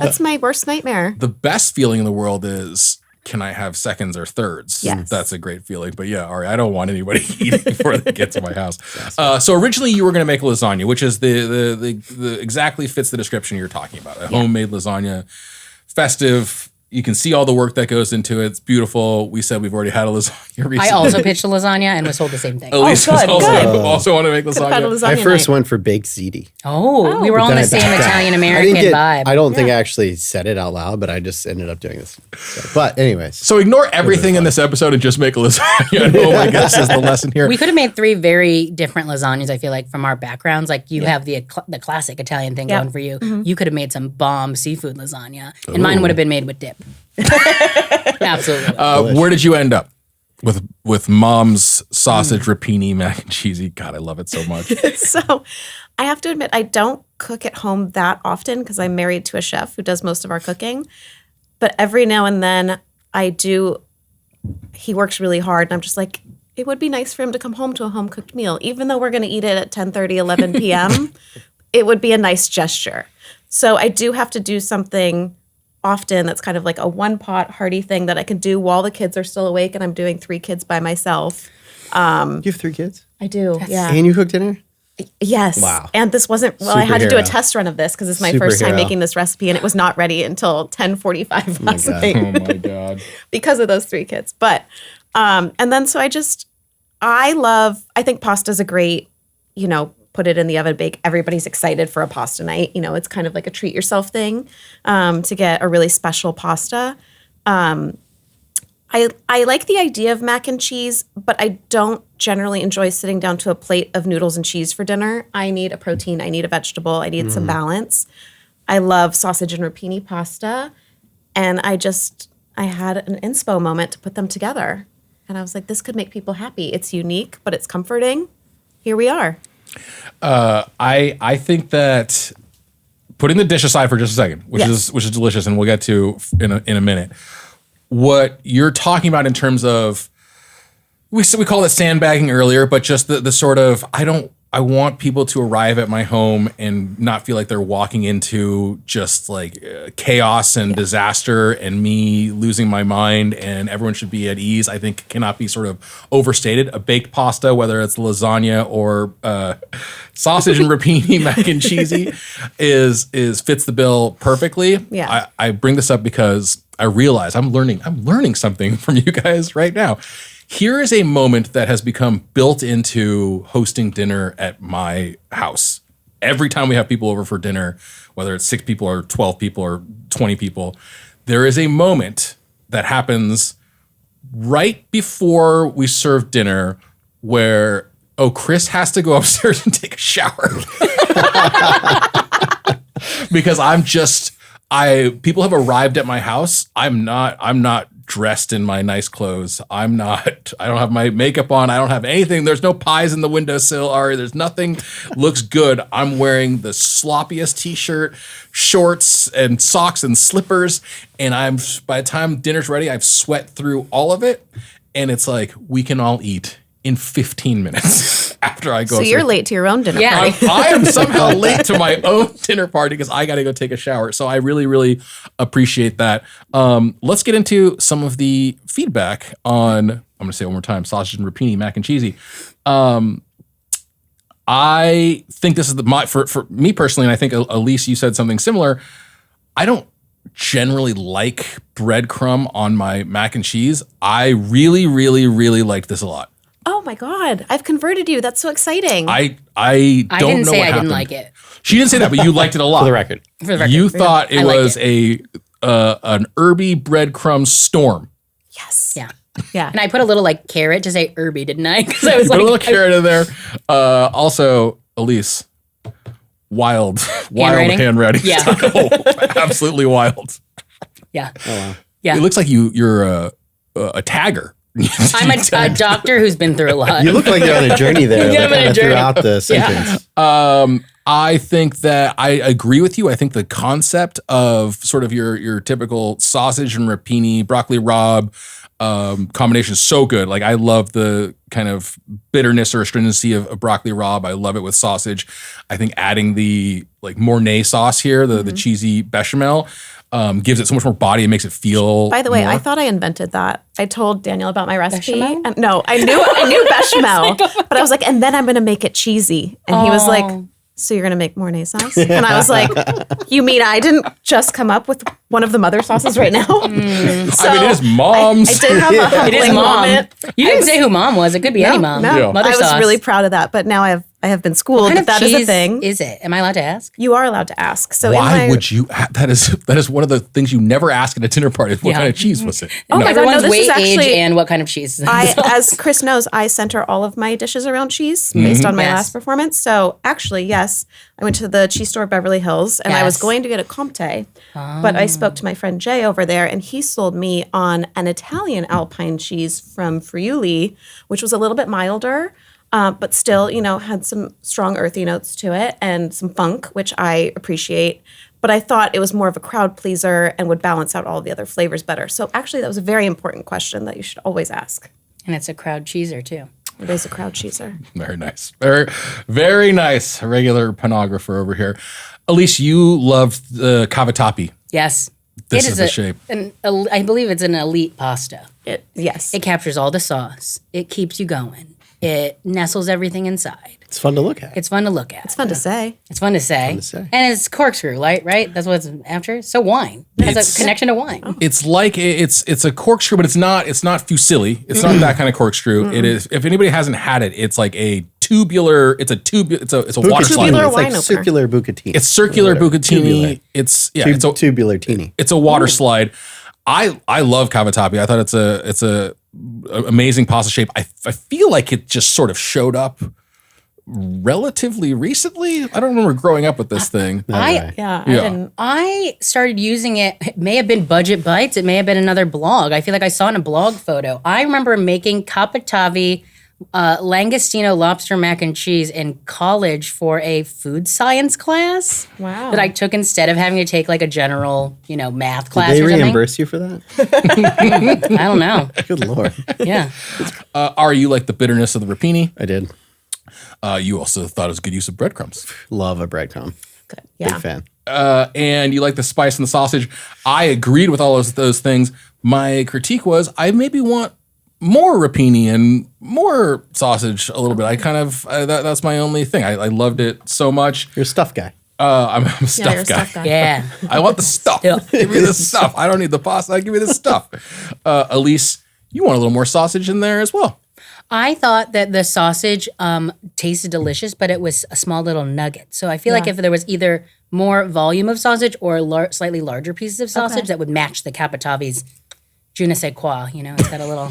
that's my worst nightmare. The best feeling in the world is, can I have seconds or thirds? Yes. That's a great feeling. But yeah, Ari, I don't want anybody eating before they get to my house. So originally you were going to make lasagna, which is the exactly fits the description you're talking about. A homemade lasagna, festive. You can see all the work that goes into it. It's beautiful. We said we've already had a lasagna recently. I also pitched a lasagna and was told the same thing. Alyse also want to make lasagna. I first went for baked ziti. Oh, we were all in the same Italian-American vibe. I don't think I actually said it out loud, but I just ended up doing this. But anyways. So ignore everything in this episode and just make a lasagna. Oh my gosh, is the lesson here. We could have made 3 very different lasagnas, I feel like, from our backgrounds. Like you have the classic Italian thing going for you. Mm-hmm. You could have made some bomb seafood lasagna. And mine would have been made with dip. Absolutely. Where did you end up with mom's sausage rapini mac and cheesy? God, I love it so much. So I have to admit, I don't cook at home that often because I'm married to a chef who does most of our cooking. But every now and then I do. He works really hard, and I'm just like, it would be nice for him to come home to a home cooked meal, even though we're going to eat it at 10:30, 11 p.m. It would be a nice gesture. So I do have to do something often that's kind of like a one-pot hearty thing that I can do while the kids are still awake, and I'm doing 3 kids by myself. You have 3 kids? I do, yeah. And you cook dinner? Yes. Wow. And this wasn't, I had to do a test run of this because it's my first time making this recipe, and it was not ready until 10:45 last night. Oh my God. Because of those 3 kids. But, and then so I think pasta's a great, put it in the oven, bake. Everybody's excited for a pasta night. It's kind of like a treat yourself thing to get a really special pasta. I like the idea of mac and cheese, but I don't generally enjoy sitting down to a plate of noodles and cheese for dinner. I need a protein. I need a vegetable. I need some balance. I love sausage and rapini pasta. And I had an inspo moment to put them together. And I was like, this could make people happy. It's unique, but it's comforting. Here we are. I think that putting the dish aside for just a second, which is delicious, and we'll get to in a minute. What you're talking about in terms of, we called it sandbagging earlier, but just the sort of, I want people to arrive at my home and not feel like they're walking into just like chaos and disaster and me losing my mind, and everyone should be at ease. I think cannot be sort of overstated. A baked pasta, whether it's lasagna or sausage and rapini mac and cheesy, is fits the bill perfectly. Yeah. I bring this up because I realize I'm learning something from you guys right now. Here is a moment that has become built into hosting dinner at my house. Every time we have people over for dinner, whether it's 6 people or 12 people or 20 people, there is a moment that happens right before we serve dinner where, Chris has to go upstairs and take a shower. Because people have arrived at my house. I'm not dressed in my nice clothes. I don't have my makeup on. I don't have anything. There's no pies in the windowsill, Ari. There's nothing looks good. I'm wearing the sloppiest t-shirt, shorts and socks and slippers. And by the time dinner's ready, I've sweat through all of it. And it's like, we can all eat in 15 minutes after I go. So you're late to your own dinner party. I am somehow late to my own dinner party because I got to go take a shower. So I really, really appreciate that. Let's get into some of the feedback on, I'm going to say it one more time, sausage and rapini, mac and cheesy. I think this is for me personally, and I think Alyse, you said something similar. I don't generally like breadcrumb on my mac and cheese. I really, really, really liked this a lot. Oh my God. I've converted you. That's so exciting. I don't know what happened. I didn't like it. She didn't say that, but you liked it a lot. For the record. You thought it was an herby breadcrumb storm. Yes. Yeah. Yeah. And I put a little like carrot to say herby, didn't I? Because I was Put like, a little carrot in there. Also, Alyse, wild handwriting. Yeah. Absolutely wild. Yeah. Oh, wow. Yeah. It looks like you're a tagger. I'm a doctor who's been through a lot. You look like you're on a journey there, Yeah, I'm on a journey. throughout the sentence. I think that I agree with you. I think the concept of sort of your typical sausage and rapini, broccoli rabe combination is so good. Like I love the kind of bitterness or astringency of broccoli rabe. I love it with sausage. I think adding the like Mornay sauce here, the cheesy bechamel, gives it so much more body and makes it feel. By the way, more. I thought I invented that. I told Daniel about my recipe. Bechamel? And no, I knew bechamel, but I was like, and then I'm going to make it cheesy. And he was like, so you're going to make Mornay sauce? And I was like, you mean I didn't just come up with one of the mother sauces right now? So I mean, it is mom's. I did have a humbling It is mom. moment. You didn't say who mom was. It could be any mom. No, Yeah. Mother I was sauce. really proud of that, but now I have been schooled What kind that of that is a cheese thing. is it? Am I allowed to ask? You are allowed to ask. So Why would you? That is one of the things you never ask at a dinner party. What Yeah. kind of cheese was it? Oh my God, no, Everyone's this weight, is actually- age, and what kind of cheese. as Chris knows, I center all of my dishes around cheese based on my Yes. last performance. So actually, yes, I went to the cheese store Beverly Hills and I was Yes. going to get a Comte, but I spoke to my friend Jay over there and he sold me on an Italian Alpine cheese from Friuli, which was a little bit milder, but still, had some strong earthy notes to it and some funk, which I appreciate. But I thought it was more of a crowd pleaser and would balance out all the other flavors better. So actually, that was a very important question that you should always ask. And it's a crowd cheeser, too. It is a crowd cheeser. Very nice. Very, very nice. A regular panographer over here. Alyse, you loved the cavatappi. Yes. This It is the shape. I believe it's an elite pasta. Yes. It captures all the sauce. It keeps you going. It nestles everything inside. It's fun to look at. It's fun to look at. It's fun to say. It's fun to say. Fun to say. And it's corkscrew, right? That's what it's after. So wine. It has It's- a connection to wine. It's like it's a corkscrew, but it's not fusilli. It's not that kind of corkscrew. It is. If anybody hasn't had it, it's like a tubular. It's a water slide. Tubular It's wine like opener. circular bucatini. It's circular bucatini. Tubular. Tubular teeny. It's a water slide. I love cavatappi. I thought it's a amazing pasta shape. I feel like it just sort of showed up relatively recently. I don't remember growing up with this thing. I Yeah. didn't. I started using it. It may have been Budget Bites. It may have been another blog. I feel like I saw in a blog photo. I remember making cavatappi Langostino lobster mac and cheese in college for a food science class. Wow. That I took instead of having to take like a general, math class Did they or something. reimburse you for that? I don't know. Good Lord. Yeah. Are you like the bitterness of the rapini? I did. You also thought it was good use of breadcrumbs. Love a breadcrumb. Good. Big Yeah. fan. And you like the spice and the sausage. I agreed with all of those things. My critique was I maybe want more rapini and more sausage a little bit. I kind of, that's my only thing. I loved it so much. You're a stuff guy. I'm a Yeah, stuff you're a guy. stuff guy. Yeah. I want the stuff. Yeah. Give me the stuff. I don't need the pasta. Give me the stuff. Alyse, you want a little more sausage in there as well. I thought that the sausage tasted delicious, but it was a small little nugget. So I feel like if there was either more volume of sausage or slightly larger pieces of sausage that would match the cavatappi's je ne sais quoi, it's got a little...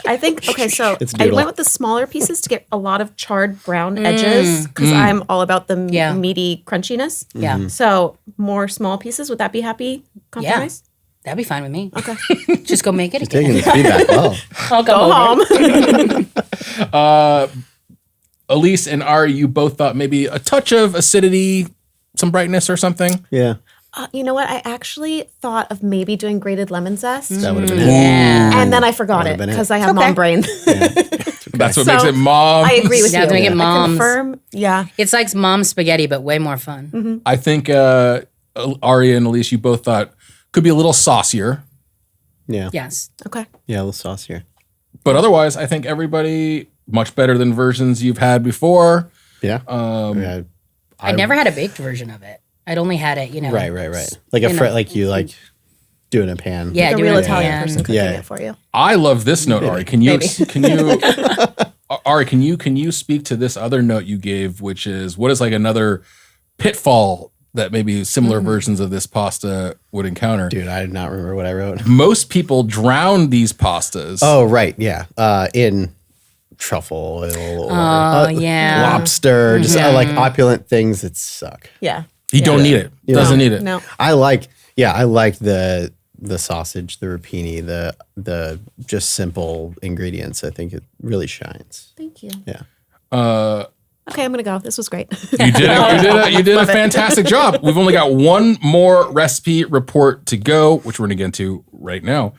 I think, okay, so It's I doodle. went with the smaller pieces to get a lot of charred brown edges because I'm all about the Yeah. meaty crunchiness. Yeah. So more small pieces, would that be happy compromise? That'd be fine with me. Okay. Just go make it Taking again. this feedback well. I'll Go go home. Alyse and Ari, you both thought maybe a touch of acidity, some brightness or something. Yeah. You know what? I actually thought of maybe doing grated lemon zest. That would have been it. Yeah. And then I forgot it been it. because I have okay. mom brain. That's what So, makes it mom. I agree with Yeah, you. to make it I mom's. confirm. Yeah. It's like mom spaghetti, but way more fun. I think Ari and Alyse, you both thought could be a little saucier. Yeah. Yes. Okay. Yeah, a little saucier. But otherwise, I think everybody much better than versions you've had before. Yeah. Yeah. I never had a baked version of it. I'd only had it, Right. Like You know. like you like do it in a pan. Yeah, Like a do real it in a Italian pan. person cooking Yeah. it for you. I love this note, Ari. Can you Maybe. Ari, can you speak to this other note you gave, which is what is like another pitfall that maybe similar versions of this pasta would encounter? Dude, I did not remember what I wrote. Most people drown these pastas. Oh, right. Yeah. In truffle oil or yeah. lobster, just like opulent things that suck. Yeah. You don't need it. Doesn't need it. No. I like the sausage, the rapini, the just simple ingredients. I think it really shines. Thank you. Yeah. Okay, I'm gonna go. This was great. You did a fantastic job. We've only got one more recipe report to go, which we're going to get into right now.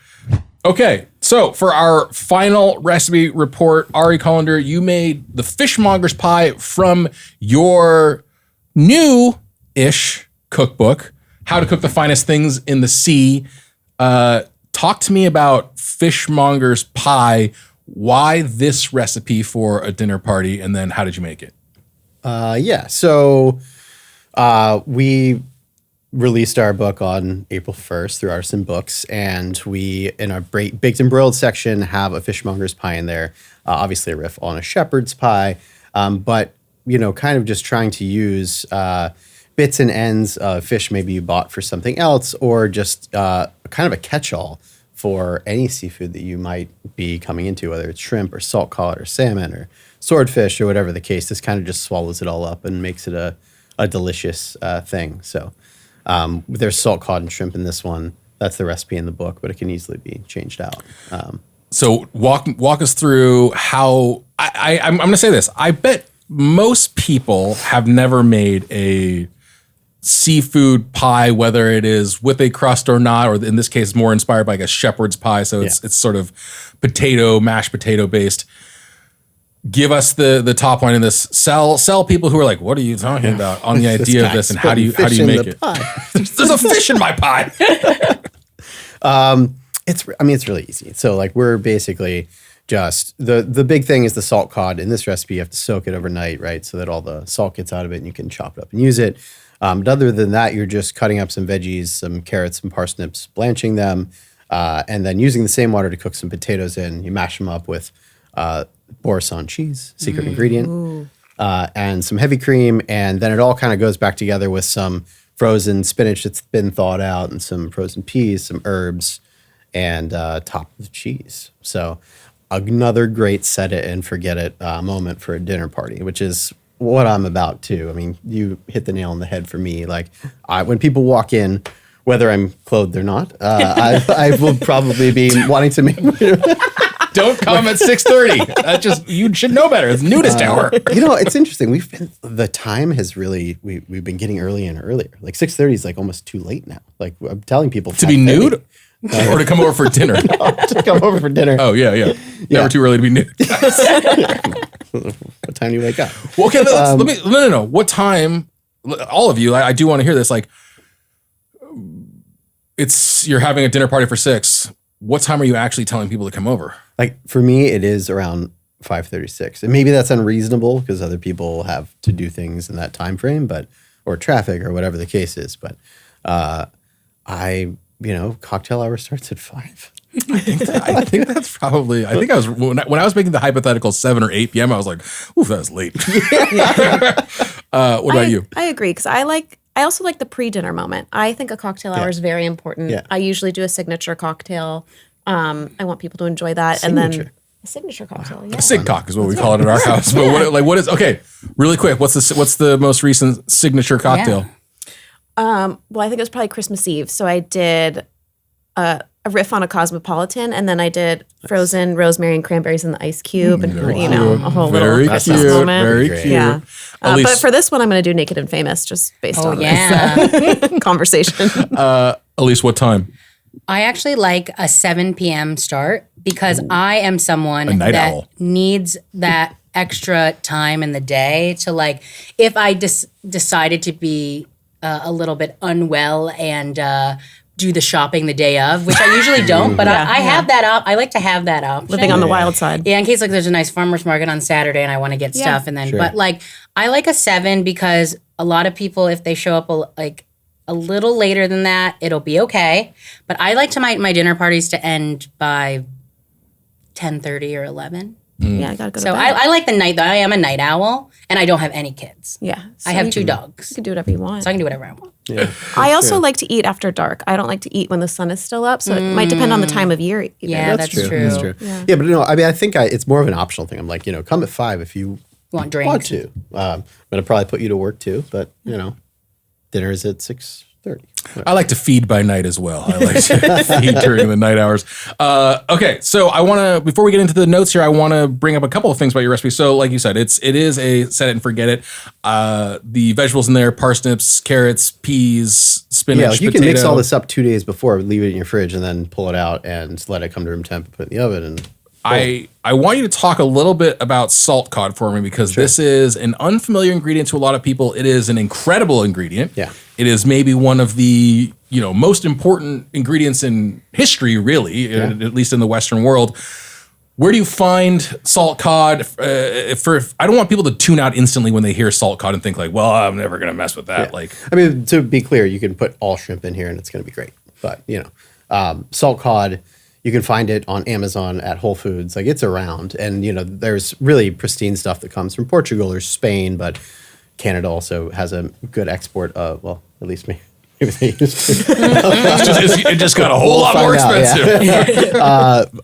Okay, so for our final recipe report, Ari Kolender, you made the fishmonger's pie from your new-ish cookbook, How to Cook the Finest Things in the Sea. Talk to me about fishmonger's pie. Why this recipe for a dinner party, and then how did you make it? Yeah. So we released our book on April 1st through Artisan Books, and we, in our baked and broiled section, have a fishmonger's pie in there. Obviously a riff on a shepherd's pie, but, kind of just trying to use bits and ends of fish maybe you bought for something else, or just kind of a catch-all for any seafood that you might be coming into, whether it's shrimp or salt cod or salmon or swordfish or whatever the case. This kind of just swallows it all up and makes it a delicious thing. So there's salt cod and shrimp in this one. That's the recipe in the book, but it can easily be changed out. So walk us through how I'm going to say this. I bet most people have never made a seafood pie, whether it is with a crust or not, or in this case, more inspired by like a shepherd's pie. So it's sort of mashed potato based. Give us the top line in this. Sell people who are like, what are you talking about on the idea of this, and how do you make it? There's a fish in my pie. It's really easy. So like we're basically just the big thing is the salt cod. In this recipe, you have to soak it overnight, right? So that all the salt gets out of it and you can chop it up and use it. But other than that, you're just cutting up some veggies, some carrots, some parsnips, blanching them, and then using the same water to cook some potatoes in. You mash them up with Boursin cheese, secret ingredient, and some heavy cream. And then it all kind of goes back together with some frozen spinach that's been thawed out and some frozen peas, some herbs, and topped with cheese. So another great set it and forget it moment for a dinner party, which is what I'm about too. I mean, you hit the nail on the head for me. Like when people walk in, whether I'm clothed or not, I will probably be wanting to make. Don't come at 6:30. You should know better. It's nudist hour. It's interesting. The time has really we've been getting earlier and earlier. Like 6:30 is like almost too late now. Like I'm telling people To be nude or to come over for dinner. to come over for dinner. Oh yeah. Never too early to be nude. What time do you wake up? Well, okay, no. What time? All of you, I do want to hear this. Like, you're having a dinner party for 6. What time are you actually telling people to come over? Like for me, it is around 5:36, and maybe that's unreasonable because other people have to do things in that time frame, or traffic or whatever the case is. But cocktail hour starts at 5. I think that's probably. I think I was when I was making the hypothetical 7 or 8 p.m. I was like, "Ooh, that's late." What about you? I agree because I also like the pre-dinner moment. I think a cocktail hour is very important. Yeah. I usually do a signature cocktail. I want people to enjoy that, and then a signature cocktail. Yeah, Sig cock is what we call it at our house. But what is okay? Really quick, what's the most recent signature cocktail? Well, I think it was probably Christmas Eve. So I did a riff on a cosmopolitan, and then I did frozen rosemary and cranberries in the ice cube, and a whole Very little cute. Christmas moment. Very cute. Yeah. Alyse, But for this one, I'm going to do Naked and Famous, just based on yeah. this conversation. Alyse, what time? I actually like a 7 p.m. start because I am someone night that owl. needs that extra time in the day to like, if I decided to be a little bit unwell and do the shopping the day of, which I usually don't, but I have that up. I like to have that option. Living on the wild side. Yeah, in case like there's a nice farmer's market on Saturday and I want to get stuff and then, but like I like a 7 because a lot of people, if they show up a little later than that, it'll be okay. But I like to my dinner parties to end by 10:30 or 11. Yeah, I got to go to So bed. I like the night though. I am a night owl and I don't have any kids. Yeah. I have 2 dogs. You can do whatever you want. So I can do whatever I want. I also like to eat after dark. I don't like to eat when the sun is still up, so it might depend on the time of year. Even. Yeah, that's true. That's true. Yeah, but I mean, I think it's more of an optional thing. I'm like, come at 5 if you Want drinks. want to. I'm going to probably put you to work too, but, dinner is at 6:30. I like to feed by night as well. I like to feed during the night hours. Okay, so I want to, before we get into the notes here, I want to bring up a couple of things about your recipe. So, like you said, it is a set it and forget it. The vegetables in there: parsnips, carrots, peas, spinach. Yeah, like you potato. can mix all this up 2 days before, leave it in your fridge, and then pull it out and let it come to room temp and put it in the oven. And I want you to talk a little bit about salt cod for me because this is an unfamiliar ingredient to a lot of people. It is an incredible ingredient. Yeah. It is maybe one of the most important ingredients in history, really, at least in the Western world. Where do you find salt cod? I don't want people to tune out instantly when they hear salt cod and think like, well, I'm never going to mess with that. Yeah. Like, I mean, to be clear, you can put all shrimp in here and it's going to be great. But, salt cod, you can find it on Amazon at Whole Foods. Like, it's around. And, there's really pristine stuff that comes from Portugal or Spain, but Canada also has a good export of, well, at least maybe they used to. it just got a whole lot more expensive.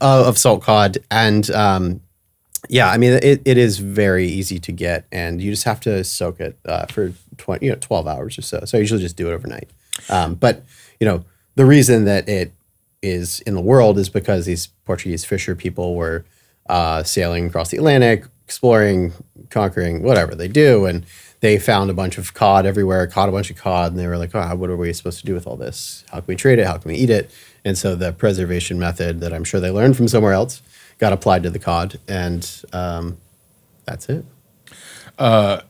Of salt cod. And, I mean, it is very easy to get, and you just have to soak it for 12 hours or so. So I usually just do it overnight. But, the reason that it is in the world is because these Portuguese fisher people were sailing across the Atlantic, exploring, conquering, whatever they do, and they found a bunch of cod everywhere, caught a bunch of cod, and they were like, what are we supposed to do with all this? How can we trade it? How can we eat it? And so the preservation method that I'm sure they learned from somewhere else got applied to the cod, and that's it. And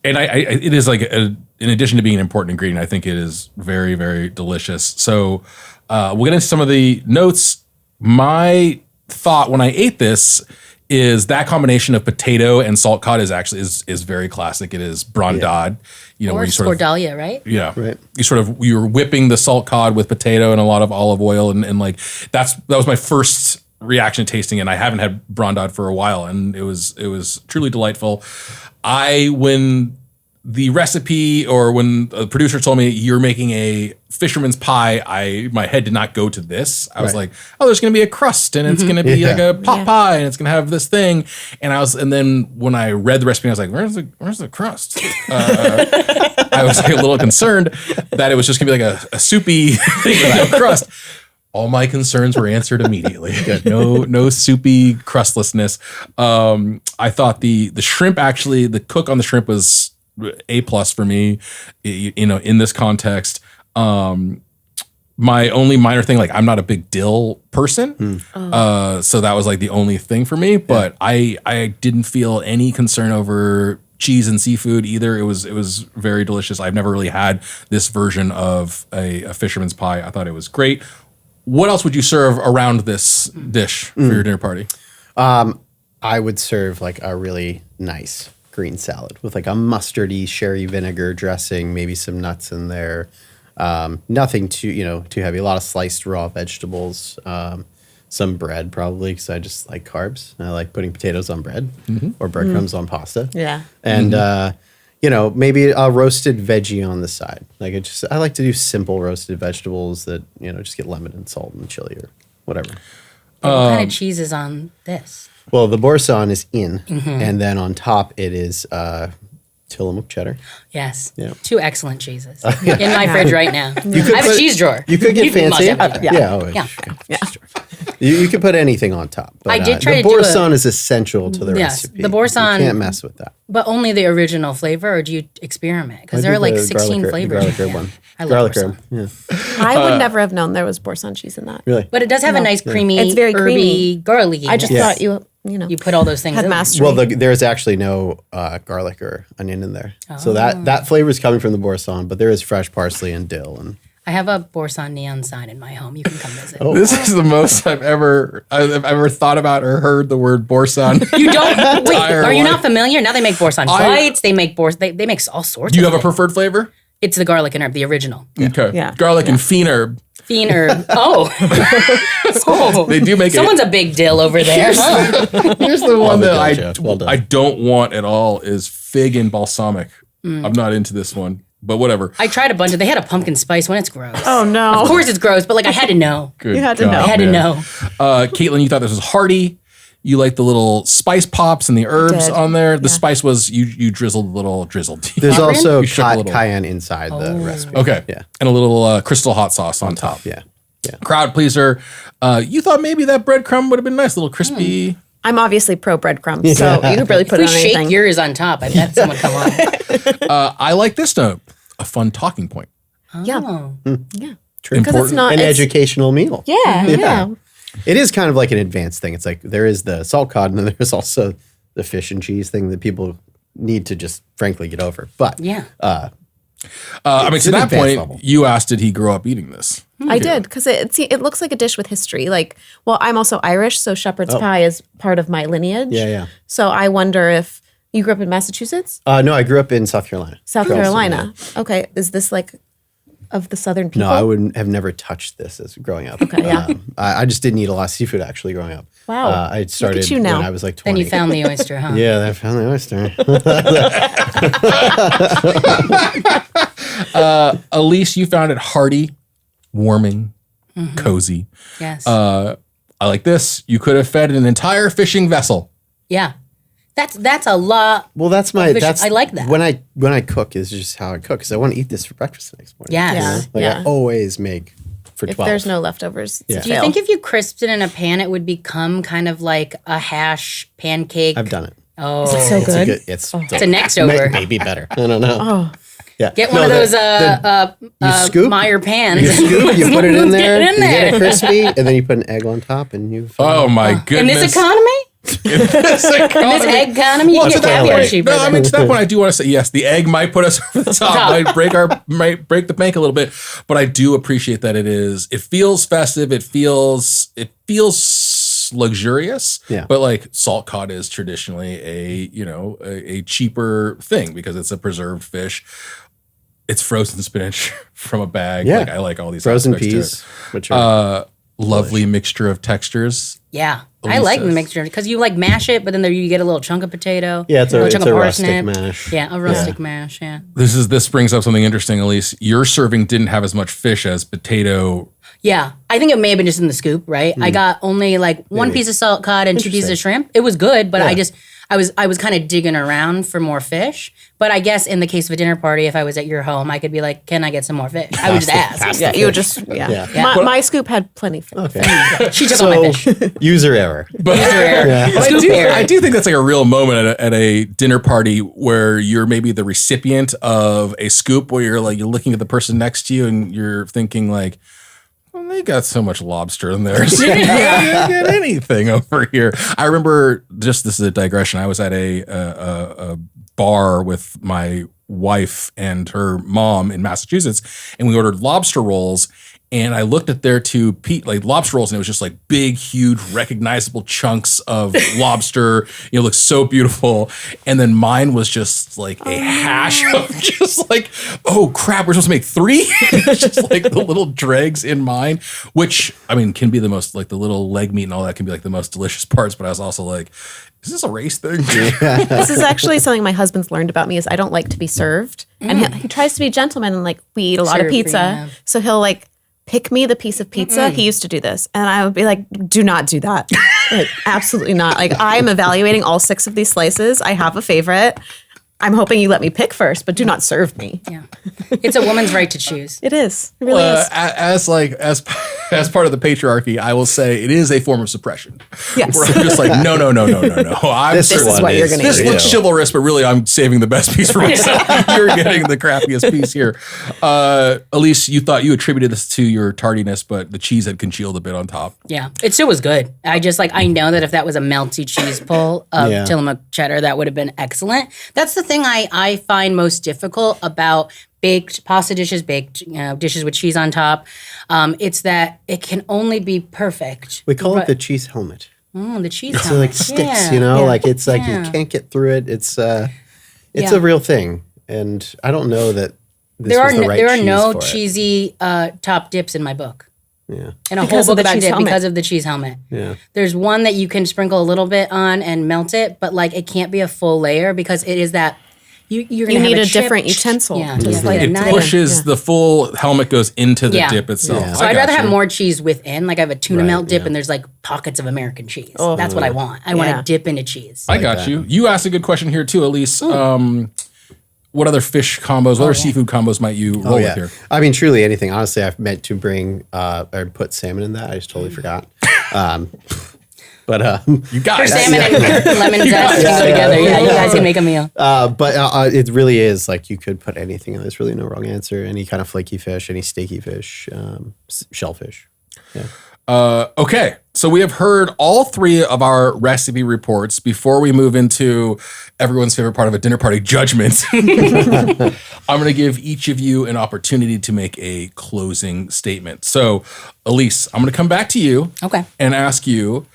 it is like, in addition to being an important ingredient, I think it is very, very delicious. So we'll get into some of the notes. My thought when I ate this is that combination of potato and salt cod is actually is very classic. It is brandade, Or where you sort of, scordalia, right? yeah, Right. you're whipping the salt cod with potato and a lot of olive oil, and like that was my first reaction to tasting it. And I haven't had brandade for a while, and it was truly delightful. When the recipe or when the producer told me you're making a fisherman's pie, my head did not go to this. I was like, oh, there's going to be a crust and it's going to be like a pot pie and it's going to have this thing. And then when I read the recipe, I was like, where's the crust? I was like a little concerned that it was just going to be like a soupy thing with no crust. All my concerns were answered immediately. No soupy crustlessness. I thought the shrimp, actually, the cook on the shrimp was A+ for me, in this context. My only minor thing, like I'm not a big dill person. So that was like the only thing for me, but I didn't feel any concern over cheese and seafood either. It was very delicious. I've never really had this version of a fisherman's pie. I thought it was great. What else would you serve around this dish for your dinner party? I would serve like a really nice green salad with like a mustardy sherry vinegar dressing, maybe some nuts in there. Nothing too heavy. A lot of sliced raw vegetables. Some bread probably because I just like carbs. I like putting potatoes on bread or breadcrumbs on pasta. Yeah. And maybe a roasted veggie on the side. Like I like to do simple roasted vegetables that just get lemon and salt and chili or whatever. What kind of cheese is on this? Well, the boursin is in, and then on top it is Tillamook cheddar. Yes. Yeah. 2 excellent cheeses in my fridge right now. I have a cheese drawer. You could get fancy. Yeah. You could put anything on top. But, I did try the to do boursin is essential to the recipe. the boursin. You can't mess with that. But only the original flavor, or do you experiment? Because there are like 16 flavors. Garlic herb one. I love Garlic boursin. herb. Yeah. I would never have known there was boursin cheese in that. Really? But it does have a nice creamy, It's very herby, creamy. garlicky. I just thought you put all those things had in. mastery. Well, there's actually no garlic or onion in there. So that flavor is coming from the boursin, but there is fresh parsley and dill. And I have a boursin neon sign in my home. You can come visit. This is the most I've ever thought about or heard the word boursin. You don't? Wait, Entire are you life. not familiar? Now they make boursin bites. They make they make all sorts. Do you of have a things. preferred flavor? It's the garlic and herb, the original. Okay. Yeah. Garlic and fiend herb. Fiend herb. Oh. They do make Someone's a big dill over there. Huh? Here's the one the that dill, Jeff. Well done. I don't want at all is fig and balsamic. I'm not into this one, but whatever. I tried a bunch of. They had a pumpkin spice one. It's gross. oh no. Of course it's gross, but like I had to know. Good You had to know. God, I had to man. know. Caitlin, you thought this was hearty. You like the little spice pops and the herbs did. on there. The spice was you drizzled a little drizzled. there's also You shook a little. cayenne inside the recipe. Okay. Yeah. And a little crystal hot sauce on top. Yeah. Yeah. Crowd pleaser. You thought maybe that breadcrumb would have been nice, a little crispy. I'm obviously pro breadcrumbs, so you could really put We it on shake anything. yours on top. I bet someone come on. I like this note. A fun talking point. Yeah. Oh. Yeah. True. Because it's not An it's- educational meal. Yeah. It is kind of like an advanced thing. It's like there is the salt cod and then there's also the fish and cheese thing that people need to just frankly get over. But Yeah. I mean, It's to an that advanced point, level. you asked, did he grow up eating this? I did because it looks like a dish with history. Like, well, I'm also Irish, so shepherd's pie is part of my lineage. Yeah. So I wonder if you grew up in Massachusetts, No, I grew up in South Carolina. South Charleston, Carolina. Okay, is this like of the southern people? No, I wouldn't have never touched this as growing up. Okay, yeah. I just didn't eat a lot of seafood actually growing up. Wow. I started you now. when I was like 20. Then you found the oyster, huh? Yeah, I found the oyster. Alyse, you found it hearty, warming, cozy. Yes. I like this. You could have fed an entire fishing vessel. Yeah. That's a lot. Well, that's my. Fish- That's I like that. When I cook is just how I cook because I want to eat this for breakfast the next morning. Yes. Like Yeah. I always make for if 12. there's no leftovers, it's Yeah. a Do you fail. think if you crisped it in a pan, it would become kind of like a hash pancake? I've done it. Oh, so It's a good? good. It's it's a next over. maybe better. I don't know. Oh, Yeah. Get one of those you scoop, Meyer pans. you scoop, you put it in there, Get it in you get it there. crispy, and then you put an egg on top, and you. Oh my goodness! In this economy? this egg economy, you Well, get to that caviar point, cheaper. no, I mean to that point, I do want to say yes. The egg might put us over the top, might break the bank a little bit, but I do appreciate that it is. It feels festive. It feels luxurious. Yeah. But like salt cod is traditionally a cheaper thing because it's a preserved fish. It's frozen spinach from a bag. Yeah. Like I like all these frozen aspects to it. peas, which are Lovely mixture of textures. Yeah. I like the Alyse. mixture because you like mash it, but then there you get a little chunk of potato. yeah, it's a little chunk of rustic parsnip. mash. Yeah, a rustic mash. Yeah. This brings up something interesting, Alyse. Your serving didn't have as much fish as potato. Yeah. I think it may have been just in the scoop, right? I got only like one piece of salt cod and 2 pieces of shrimp. It was good, but I was kind of digging around for more fish. But I guess in the case of a dinner party, if I was at your home, I could be like, "Can I get some more fish?" I would just ask. yeah, you would just Yeah. My scoop had plenty. She took all my fish. User error. But I do think that's like a real moment at a dinner party where you're maybe the recipient of a scoop where you're looking at the person next to you and you're thinking like, well, they got so much lobster in there. So you can't get anything over here. I remember this is a digression. I was at a bar with my wife and her mom in Massachusetts, and we ordered lobster rolls. And I looked at their two lobster rolls, and it was just like big, huge, recognizable chunks of lobster. It looked so beautiful. And then mine was just like a hash of just like, oh crap, we're supposed to make 3? Just like the little dregs in mine, which I mean can be the most like the little leg meat and all that can be like the most delicious parts. But I was also like, is this a race thing? This is actually something my husband's learned about me is I don't like to be served. And he tries to be a gentleman and like we eat a lot of Serve pizza. yeah. So he'll like pick me the piece of pizza. He used to do this. And I would be like, do not do that. Like, absolutely not. Like I am evaluating all 6 of these slices. I have a favorite. I'm hoping you let me pick first, but do not serve me. Yeah. It's a woman's right to choose. It is. It really is. As part of the patriarchy, I will say it is a form of suppression. Yes. Where I'm just like, no. This is what you're going to This eat. looks chivalrous, but really I'm saving the best piece for myself. You're getting the crappiest piece here. Alyse, you thought you attributed this to your tardiness, but the cheese had congealed a bit on top. Yeah. It still was good. I know that if that was a melty cheese pull of Tillamook cheddar, that would have been excellent. That's the thing I find most difficult about baked pasta dishes, dishes with cheese on top. It's that it can only be perfect. We call it the cheese helmet. The cheese So like sticks, like it's like you can't get through it. It's a real thing, and I don't know that this was the right there are cheese no for it. cheesy top dips in my book. Yeah. And a Because whole of book the about cheese dip helmet. because of the cheese helmet. Yeah. There's one that you can sprinkle a little bit on and melt it, but like it can't be a full layer because it is that you're You gonna need have a chip. different utensil Yeah, to yeah. slide It it in. pushes the full helmet goes into the dip itself. Yeah. So I I'd rather got have you. more cheese within. Like I have a tuna Right, melt dip yeah. and there's like pockets of American cheese. That's what I want. I want Yeah. to dip into cheese. I got you. You asked a good question here too, Alyse. What other fish combos, what other seafood combos might you roll with here? I mean, truly anything. Honestly, I've meant to bring or put salmon in that. I just totally forgot. But You guys. Salmon and lemon zest can go together. Yeah, you guys can make a meal. it really is like you could put anything. There's really no wrong answer. Any kind of flaky fish, any steaky fish, shellfish. Yeah. Okay, so we have heard all three of our recipe reports. Before we move into everyone's favorite part of a dinner party, judgment, I'm going to give each of you an opportunity to make a closing statement. So, Alyse, I'm going to come back to you and ask you,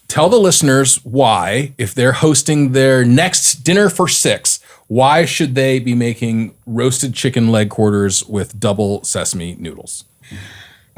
tell the listeners why, if they're hosting their next dinner for 6, why should they be making roasted chicken leg quarters with double sesame noodles?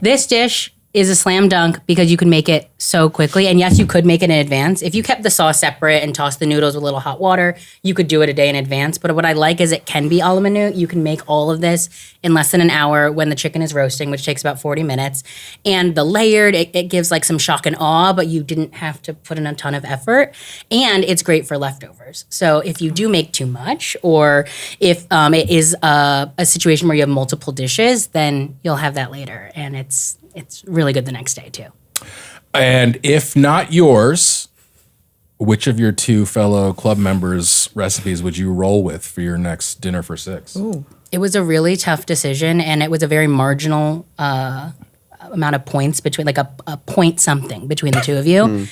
This dish is a slam dunk because you can make it so quickly. And yes, you could make it in advance. If you kept the sauce separate and tossed the noodles with a little hot water, you could do it a day in advance. But what I like is it can be a la minute. You can make all of this in less than an hour when the chicken is roasting, which takes about 40 minutes. And the layered, it gives like some shock and awe, but you didn't have to put in a ton of effort. And it's great for leftovers. So if you do make too much, or if it is a situation where you have multiple dishes, then you'll have that later. And it's really good the next day too. And if not yours, which of your 2 fellow club members' recipes would you roll with for your next dinner for 6? Ooh. It was a really tough decision, and it was a very marginal amount of points between, like a point something between the two of you.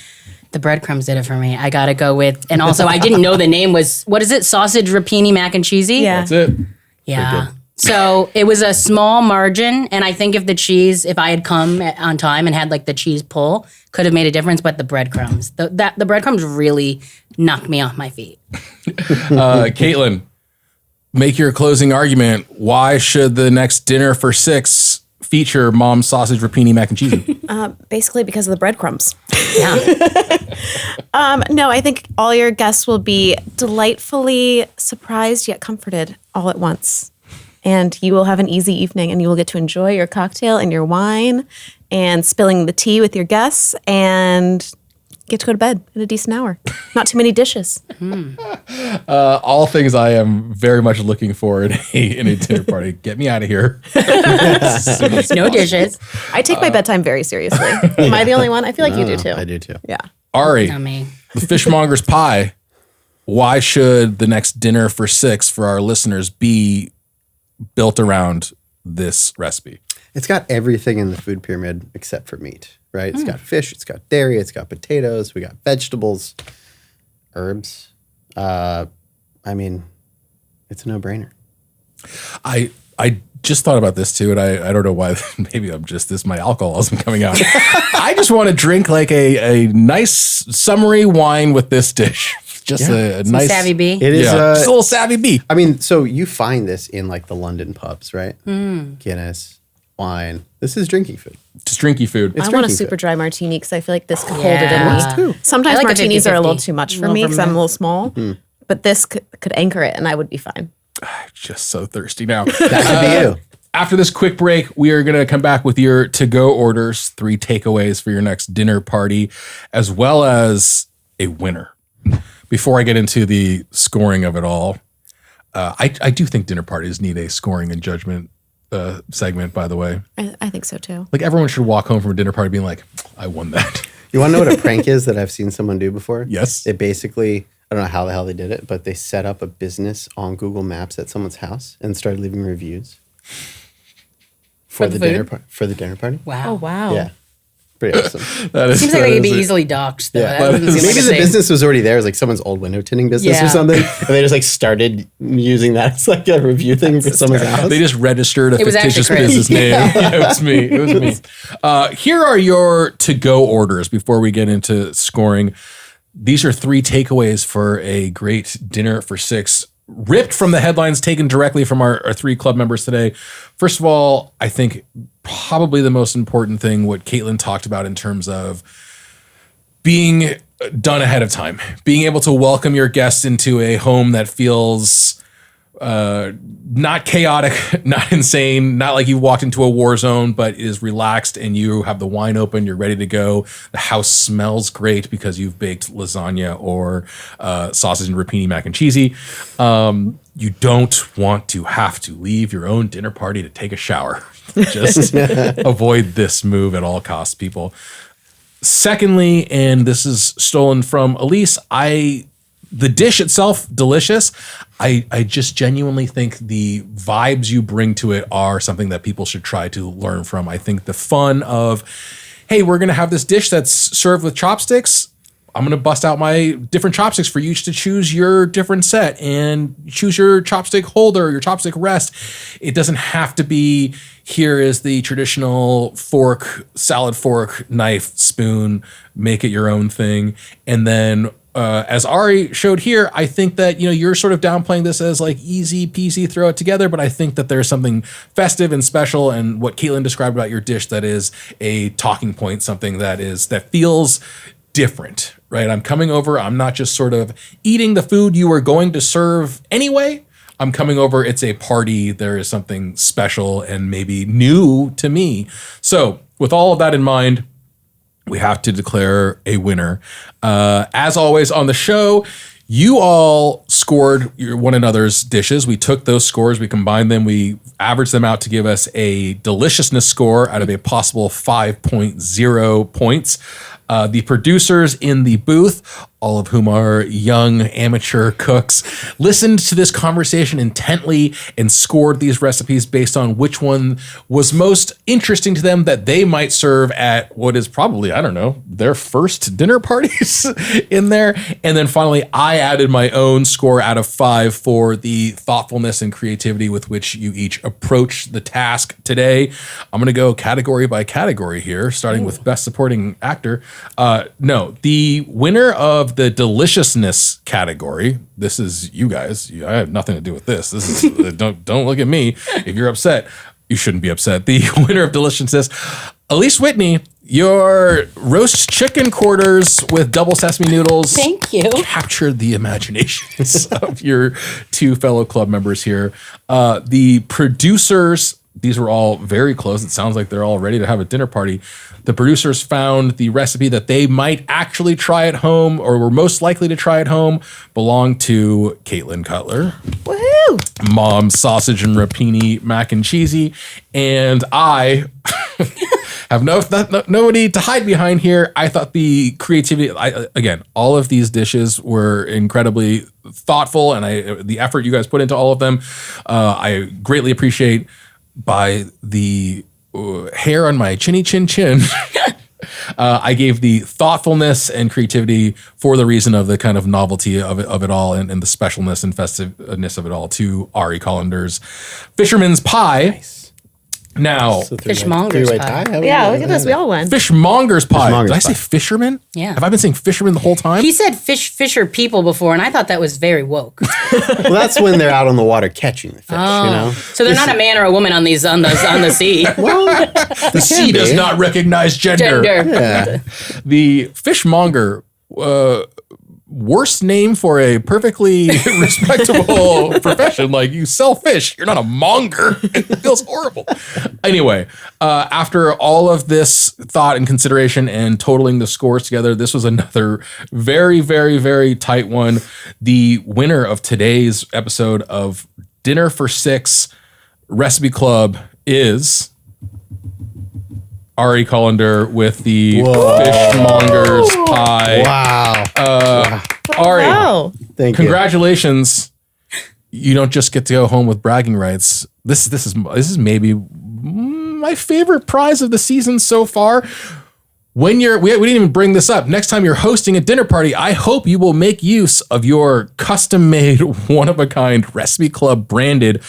The breadcrumbs did it for me. I got to go with, and also I didn't know the name was, what is it? Sausage rapini mac and cheesy? Yeah. That's it. Yeah. So it was a small margin, and I think if I had come on time and had like the cheese pull, could have made a difference. But the breadcrumbs, the breadcrumbs really knocked me off my feet. Caitlin, make your closing argument. Why should the next dinner for 6 feature mom's sausage rapini mac and cheesy? Basically because of the breadcrumbs. Yeah. No, I think all your guests will be delightfully surprised yet comforted all at once. And you will have an easy evening, and you will get to enjoy your cocktail and your wine and spilling the tea with your guests and get to go to bed at a decent hour. Not too many dishes. All things I am very much looking for in a dinner party. Get me out of here. No dishes. I take my bedtime very seriously. Am I the only one? I feel like you do too. I do too. Yeah. Ari, Not me. the fishmonger's pie. Why should the next dinner for 6 for our listeners be built around this recipe? It's got everything in the food pyramid except for meat, right? It's got fish, it's got dairy, it's got potatoes, we got vegetables, herbs. I mean, it's a no-brainer. I just thought about this too, and I don't know why. Maybe my alcoholism coming out. I just want to drink like a nice summery wine with this dish. Just a nice Savvy bee. It is just a little savvy bee. I mean, so you find this in like the London pubs, right? Guinness, wine. This is drinking food. Just drinky food. It's I want a drinking super food. dry martini because I feel like this could hold Yeah. it in me. Sometimes I like a martinis are a little 50-50. too much for Little me because I'm a vermouth. little small. But this could anchor it, and I would be fine. Just so thirsty now. That could be you. After this quick break, we are going to come back with your to-go orders, 3 takeaways for your next dinner party, as well as a winner. before I get into the scoring of it all, I do think dinner parties need a scoring and judgment segment, by the way. I think so too. Like everyone should walk home from a dinner party being like, I won that. You want to know what a prank is that I've seen someone do before? Yes. They basically, I don't know how the hell they did it, but they set up a business on Google Maps at someone's house and started leaving reviews for the dinner party. Wow. Oh, wow. Yeah. Pretty awesome. Seems like they could be easily doxxed, though. Yeah. That doesn't seem like Maybe a the thing. business was already there. It was like someone's old window tinting business or Yeah. something. And they just like started using that as like a review thing for someone's house. They just registered a It was fictitious actually Chris. business name. Yeah, it was me. It was me. Here are your to-go orders before we get into scoring. These are 3 takeaways for a great dinner for 6, ripped from the headlines, taken directly from our 3 club members today. First of all, I think probably the most important thing, what Caitlin talked about in terms of being done ahead of time, being able to welcome your guests into a home that feels not chaotic, not insane, not like you walked into a war zone, but is relaxed and you have the wine open, you're ready to go. The house smells great because you've baked lasagna or sausage and rapini mac and cheesy. You don't want to have to leave your own dinner party to take a shower. Just avoid this move at all costs, people. Secondly, and this is stolen from Alyse, the dish itself, delicious. I just genuinely think the vibes you bring to it are something that people should try to learn from. I think the fun of, hey, we're going to have this dish that's served with chopsticks. I'm going to bust out my different chopsticks for you to choose your different set and choose your chopstick holder, your chopstick rest. It doesn't have to be, here is the traditional fork, salad fork, knife, spoon, make it your own thing. And then as Ari showed here, I think that, you're sort of downplaying this as like easy peasy, throw it together. But I think that there's something festive and special, and what Caitlin described about your dish that is a talking point, something that feels different, right? I'm coming over. I'm not just sort of eating the food you were going to serve anyway. I'm coming over. It's a party. There is something special and maybe new to me. So with all of that in mind, we have to declare a winner. As always on the show, you all scored one another's dishes. We took those scores, we combined them, we averaged them out to give us a deliciousness score out of a possible 5.0 points. The producers in the booth, all of whom are young amateur cooks, listened to this conversation intently and scored these recipes based on which one was most interesting to them that they might serve at what is probably, I don't know, their first dinner parties in there. And then finally, I added my own score out of 5 for the thoughtfulness and creativity with which you each approach the task today. I'm going to go category by category here, starting with Best Supporting Actor. No, the winner of the deliciousness category, this is you guys. I have nothing to do with this. This is don't look at me. If you're upset, you shouldn't be upset. The winner of deliciousness, Alyse Whitney, your roast chicken quarters with double sesame noodles. Thank you. Captured the imaginations of your 2 fellow club members here. The producers, these were all very close. It sounds like they're all ready to have a dinner party. The producers found the recipe that they might actually try at home, or were most likely to try at home, belonged to Caitlin Cutler. Woohoo! Mom's sausage and rapini mac and cheesy. And I have nobody to hide behind here. I thought the creativity, again, all of these dishes were incredibly thoughtful, and the effort you guys put into all of them, I greatly appreciate. By the hair on my chinny chin chin, I gave the thoughtfulness and creativity for the reason of the kind of novelty of it all and the specialness and festiveness of it all to Ari Kolender's Fisherman's Pie. Nice. Now, Fishmonger's pie. Yeah, look at this. We all won. Fishmonger's pie. Fishmonger's Did I say pie. fisherman? Yeah. Have I been saying fisherman the whole time? He said fisher people before, and I thought that was very woke. Well, that's when they're out on the water catching the fish, So they're not a man or a woman on the sea. Well, the sea does not recognize gender. yeah. The fishmonger worst name for a perfectly respectable profession. Like, you sell fish. You're not a monger. It feels horrible. Anyway, after all of this thought and consideration and totaling the scores together, this was another very, very, very tight one. The winner of today's episode of Dinner for Six Recipe Club is Ari Kolender with the Fishmonger's pie. Wow. Ari, Thank congratulations. You don't just get to go home with bragging rights. This is maybe my favorite prize of the season so far. When we didn't even bring this up. Next time you're hosting a dinner party, I hope you will make use of your custom-made, one-of-a-kind Recipe Club branded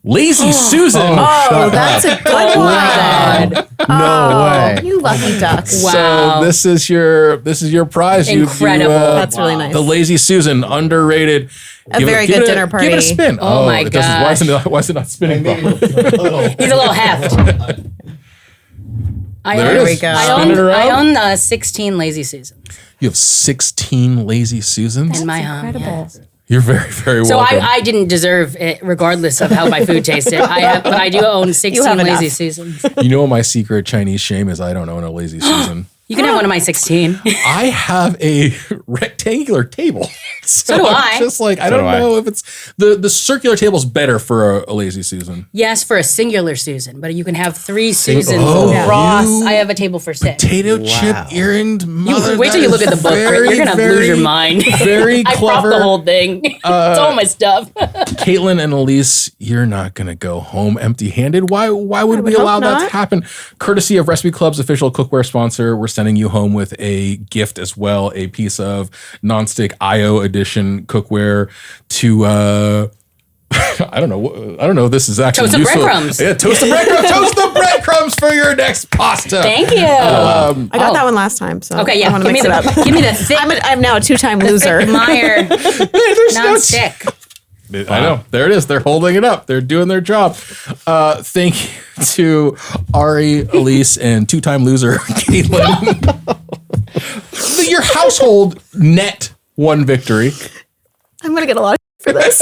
Lazy Susan. Oh, that's a good one. No way. You lucky duck. Wow. So this is your prize. Incredible. That's really nice. The Lazy Susan, underrated. A very good dinner party. Give it a spin. Oh my it doesn't- gosh. Why is it not spinning? He's a little heft. There it is. Spin it around. I own 16 Lazy Susans You have 16 Lazy Susans. in my home. incredible. Yes. You're very, very So welcome. I didn't deserve it, regardless of how my food tasted. But I do own 16 have Lazy enough. Susans. You know what my secret Chinese shame is? I don't own a Lazy Susan. You can have one of my 16. I have a rectangular table. So do I'm I. just like, I don't know if it's the circular table's better for a Lazy Susan. Yes, for a singular Susan, but you can have 3 Susans. Oh, Ross, you- I have a table for 6. Potato chip earringed mother. Wait till that you look is at the book. very, You're gonna lose your mind. Very I propped clever. the whole thing. It's all my stuff. Caitlin and Alyse, you're not gonna go home empty-handed. Why would we hope allow that not. to happen? Courtesy of Recipe Club's official cookware sponsor, we're sending you home with a gift as well, a piece of nonstick IO edition cookware to I don't know if this is actually Toast the useful. breadcrumbs. Yeah, toast the breadcrumbs. Toast the breadcrumbs for your next pasta. Thank you. I got that one last time, so Okay, I yeah. want Give to me, mix it up. give me the thick I'm now a 2-time loser. Meyer There's no non-stick. I know. There it is. They're holding it up. They're doing their job. Thank you to Ari, Alyse, and 2-time loser, Caitlin. Your household net 1 victory. I'm going to get a lot of for this.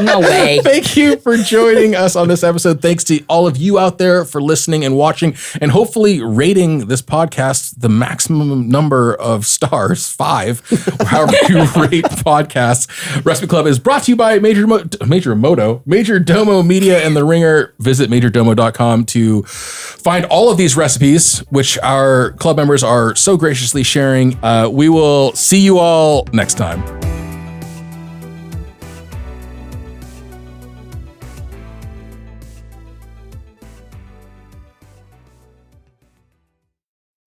No way. Thank you for joining us on this episode. Thanks to all of you out there for listening and watching and hopefully rating this podcast the maximum number of stars, 5, or however you rate podcasts. Recipe Club is brought to you by Major Domo Media and The Ringer. Visit majordomo.com to find all of these recipes, which our club members are so graciously sharing. We will see you all next time.